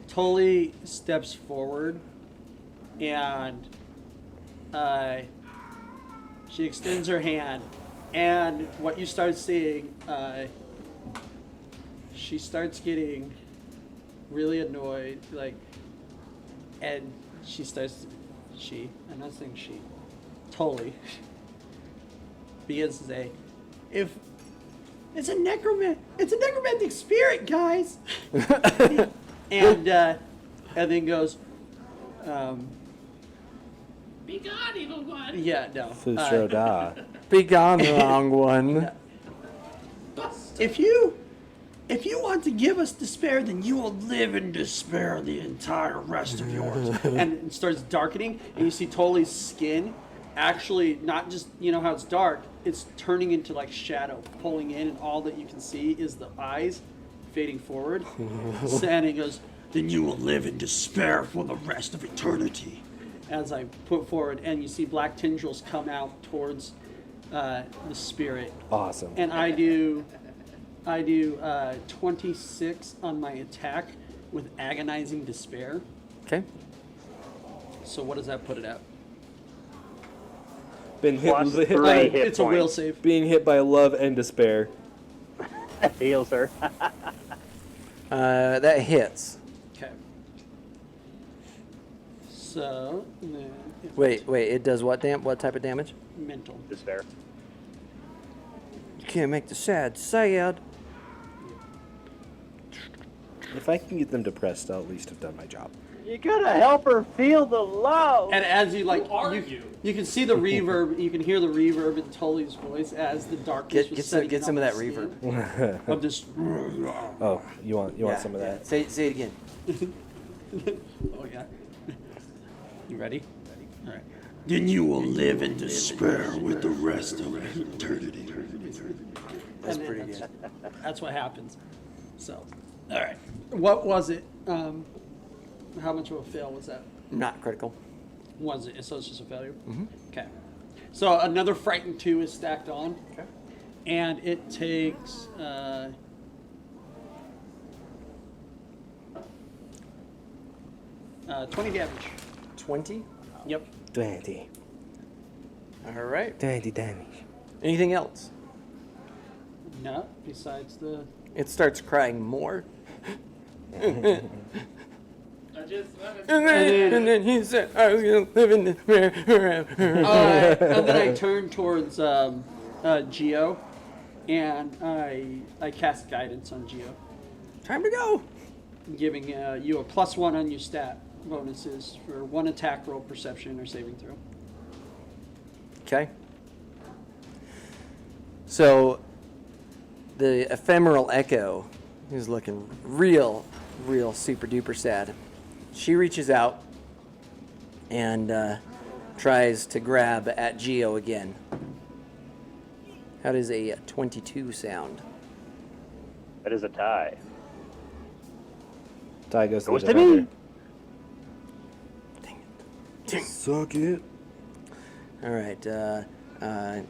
[SPEAKER 3] Tully steps forward, and she extends her hand, and what you start seeing, she starts getting really annoyed, like, and I'm not saying she, Tully, begins to say, if it's a necromantic spirit, guys. and then goes,
[SPEAKER 2] Be gone, evil one.
[SPEAKER 3] yeah, no.
[SPEAKER 4] Fusro da.
[SPEAKER 1] Be gone, the wrong one.
[SPEAKER 3] If you want to give us despair, then you will live in despair the entire rest of yours. And it starts darkening, and you see Tully's skin actually not just, you know how it's dark, it's turning into like shadow, pulling in, and all that you can see is the eyes fading forward. And he goes, then you will live in despair for the rest of eternity. As I put forward, and you see black tendrils come out towards the spirit.
[SPEAKER 4] Awesome.
[SPEAKER 3] And I do 26 on my attack with agonizing despair.
[SPEAKER 1] Okay.
[SPEAKER 3] So what does that put it at?
[SPEAKER 4] Been hit,
[SPEAKER 5] Plus
[SPEAKER 4] hit
[SPEAKER 5] 3
[SPEAKER 4] by,
[SPEAKER 5] hit
[SPEAKER 3] It's a will
[SPEAKER 5] points.
[SPEAKER 3] save.
[SPEAKER 4] being hit by love and despair.
[SPEAKER 5] Heals her.
[SPEAKER 1] That hits.
[SPEAKER 3] Okay. So then
[SPEAKER 1] Wait, it does what what type of damage?
[SPEAKER 3] mental.
[SPEAKER 5] Despair.
[SPEAKER 1] You can't make the sad sad.
[SPEAKER 4] If I can get them depressed, I'll at least have done my job.
[SPEAKER 5] You gotta help her feel the love.
[SPEAKER 3] And as you like,
[SPEAKER 6] Who are you?
[SPEAKER 3] you can see the reverb. You can hear the reverb in Tully's voice as the darkness was setting
[SPEAKER 1] Get
[SPEAKER 3] in
[SPEAKER 1] some
[SPEAKER 3] on
[SPEAKER 1] of that
[SPEAKER 3] the
[SPEAKER 1] reverb.
[SPEAKER 3] skin Of this.
[SPEAKER 4] Oh, you want some of that?
[SPEAKER 1] Say it again.
[SPEAKER 3] Oh yeah. You ready? All right. Then you will live in despair with the rest of eternity.
[SPEAKER 1] That's
[SPEAKER 3] And then
[SPEAKER 1] pretty good.
[SPEAKER 3] That's what happens. So, all right. What was it? How much of a fail was that?
[SPEAKER 1] Not critical.
[SPEAKER 3] Was it? So it's just a failure? Mm-hmm. Okay. So another Frightened 2 is stacked on.
[SPEAKER 1] Okay.
[SPEAKER 3] And it takes... 20 damage.
[SPEAKER 1] 20.
[SPEAKER 3] Yep.
[SPEAKER 4] 20.
[SPEAKER 1] All right.
[SPEAKER 4] 20 damage.
[SPEAKER 1] Anything else?
[SPEAKER 3] No, besides the...
[SPEAKER 1] It starts crying more.
[SPEAKER 2] I just wanted to...
[SPEAKER 1] And then he said, I was going to live in the forever.
[SPEAKER 3] and then I turn towards Geo, and I cast Guidance on Geo,
[SPEAKER 1] Time to go.
[SPEAKER 3] giving you a +1 on your stat bonuses for one attack roll, perception, or saving throw.
[SPEAKER 1] Okay. So the ephemeral echo is looking real super duper sad. She reaches out and tries to grab at Geo again. How does a 22 sound?
[SPEAKER 5] That is a tie.
[SPEAKER 4] Ty goes to
[SPEAKER 5] Goes
[SPEAKER 4] the
[SPEAKER 5] to me.
[SPEAKER 1] Dang it.
[SPEAKER 4] Suck it.
[SPEAKER 1] All right.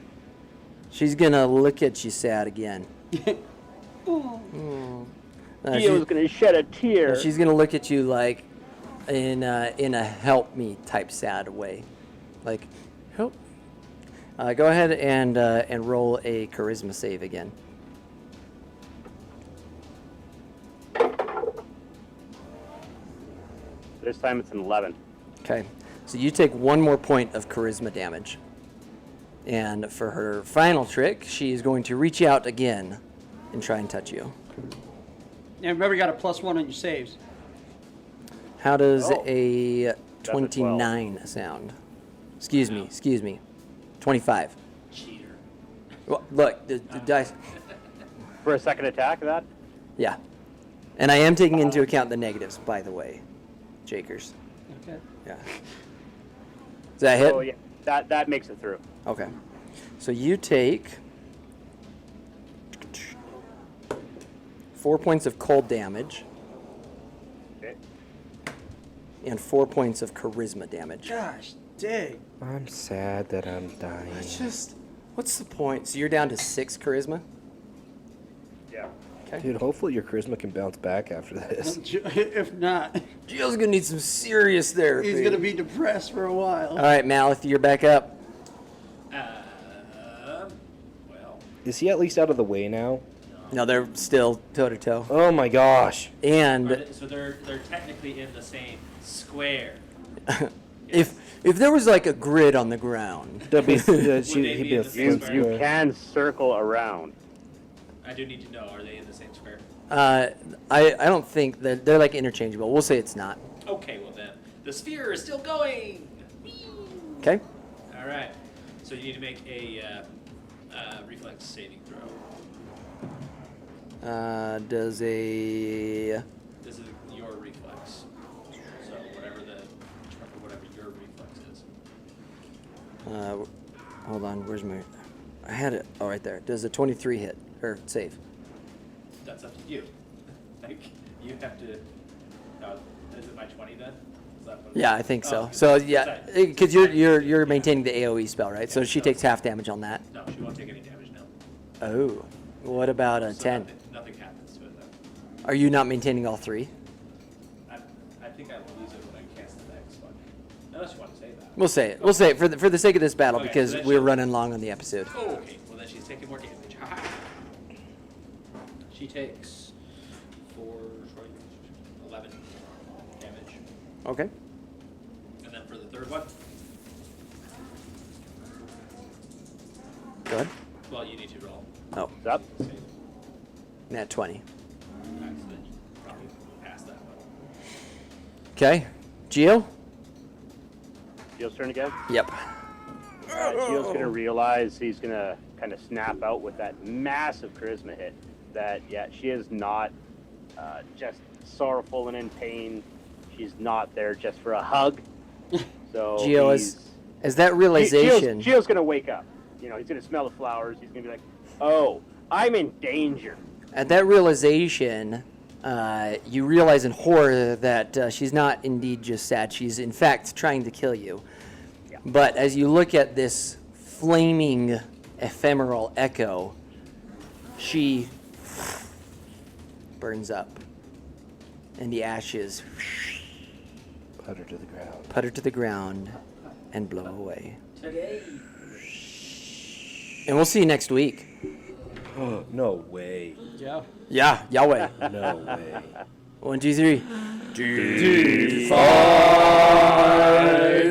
[SPEAKER 1] She's gonna look at you sad again.
[SPEAKER 5] Gio's gonna shed a tear.
[SPEAKER 1] She's gonna look at you like in a help me type sad way, like help. Go ahead and roll a charisma save again.
[SPEAKER 5] This time it's an 11.
[SPEAKER 1] Okay, so you take one more point of charisma damage, and for her final trick, she is going to reach out again and try and touch you.
[SPEAKER 3] And remember, you got a +1 on your saves.
[SPEAKER 1] How does
[SPEAKER 5] Oh,
[SPEAKER 1] a
[SPEAKER 5] that's a 12.
[SPEAKER 1] 29 sound? Excuse me. 25.
[SPEAKER 2] Cheater.
[SPEAKER 1] Well, look, the dice.
[SPEAKER 5] For a second attack, that?
[SPEAKER 1] Yeah. And I am taking into account the negatives, by the way, Jakers.
[SPEAKER 3] Okay.
[SPEAKER 1] Yeah. Does that hit?
[SPEAKER 5] Oh, yeah. That makes it through.
[SPEAKER 1] Okay. So you take 4 points of cold damage
[SPEAKER 5] Okay.
[SPEAKER 1] and 4 points of charisma damage.
[SPEAKER 3] Gosh, Dang.
[SPEAKER 4] I'm sad that I'm dying.
[SPEAKER 1] What's the point? So you're down to 6 charisma?
[SPEAKER 5] Yeah.
[SPEAKER 1] Okay.
[SPEAKER 4] Dude, hopefully your charisma can bounce back after this.
[SPEAKER 3] If not,
[SPEAKER 1] Gio's gonna need some serious therapy.
[SPEAKER 3] he's gonna be depressed for a while.
[SPEAKER 1] All right, Malith, you're back up.
[SPEAKER 6] Well,
[SPEAKER 4] Is he at least out of the way now?
[SPEAKER 1] No, they're still toe to toe.
[SPEAKER 4] Oh my gosh.
[SPEAKER 1] And
[SPEAKER 6] so they're technically in the same square.
[SPEAKER 1] if there was like a grid on the ground,
[SPEAKER 4] He'd be
[SPEAKER 6] they
[SPEAKER 4] he'd
[SPEAKER 6] be
[SPEAKER 4] be
[SPEAKER 6] in
[SPEAKER 4] a
[SPEAKER 6] the same
[SPEAKER 4] flint
[SPEAKER 6] square?
[SPEAKER 5] You
[SPEAKER 4] square.
[SPEAKER 5] can circle around.
[SPEAKER 6] I do need to know, are they in the same square?
[SPEAKER 1] I don't think that they're like interchangeable. We'll say it's not.
[SPEAKER 6] Okay, well then, the sphere is still going. Whee!
[SPEAKER 1] Okay.
[SPEAKER 6] All right. So you need to make a reflex saving throw.
[SPEAKER 1] Does a
[SPEAKER 6] This is your reflex. So whatever your reflex is.
[SPEAKER 1] hold on, where's my? I had it. Oh, right there. Does a 23 hit or save?
[SPEAKER 6] That's up to you. Like you have to. Is it my 20 then? Is that what
[SPEAKER 1] Yeah, I think so.
[SPEAKER 6] Oh,
[SPEAKER 1] So yeah,
[SPEAKER 6] sorry.
[SPEAKER 1] because you're maintaining the AOE spell, right? So
[SPEAKER 6] Yeah,
[SPEAKER 1] she
[SPEAKER 6] so-
[SPEAKER 1] takes half damage on that.
[SPEAKER 6] No, she won't take any damage now.
[SPEAKER 1] Oh, what about a
[SPEAKER 6] So
[SPEAKER 1] 10?
[SPEAKER 6] Nothing happens to it then.
[SPEAKER 1] Are you not maintaining all 3?
[SPEAKER 6] I think I will lose it when I cast the next one. Unless you want to say that.
[SPEAKER 1] We'll say it. We'll say it for the sake of this battle
[SPEAKER 6] Okay,
[SPEAKER 1] because
[SPEAKER 6] so then
[SPEAKER 1] we're
[SPEAKER 6] she'll-
[SPEAKER 1] running long on the episode.
[SPEAKER 6] Oh, okay. Well, then she's taking more damage. Ha-ha. She takes 11 damage.
[SPEAKER 1] Okay.
[SPEAKER 6] And then for the third one,
[SPEAKER 1] Go ahead.
[SPEAKER 6] well, you need to roll.
[SPEAKER 1] Oh,
[SPEAKER 5] It's up.
[SPEAKER 6] Save.
[SPEAKER 1] nat 20.
[SPEAKER 6] Alright, so then you probably pass that one.
[SPEAKER 1] Okay. Geo?
[SPEAKER 5] Gio's turn again.
[SPEAKER 1] Yep.
[SPEAKER 5] Gio's going to realize he's going to kind of snap out with that massive charisma hit. That, yeah, she is not just sorrowful and in pain. She's not there just for a hug. So
[SPEAKER 1] Geo, as that realization,
[SPEAKER 5] Gio's going to wake up. You know, he's going to smell the flowers. He's going to be like, oh, I'm in danger.
[SPEAKER 1] at that realization, you realize in horror that she's not indeed just sad. She's in fact trying to kill you.
[SPEAKER 5] Yeah.
[SPEAKER 1] But as you look at this flaming ephemeral echo, she burns up, and the ashes
[SPEAKER 4] Putter to the ground.
[SPEAKER 1] putter to the ground and blow away.
[SPEAKER 6] Today.
[SPEAKER 1] And we'll see you next week.
[SPEAKER 4] No way.
[SPEAKER 3] Yeah.
[SPEAKER 1] Yeah, Yahweh.
[SPEAKER 4] No way.
[SPEAKER 1] 1, 2, 3.
[SPEAKER 4] Defy!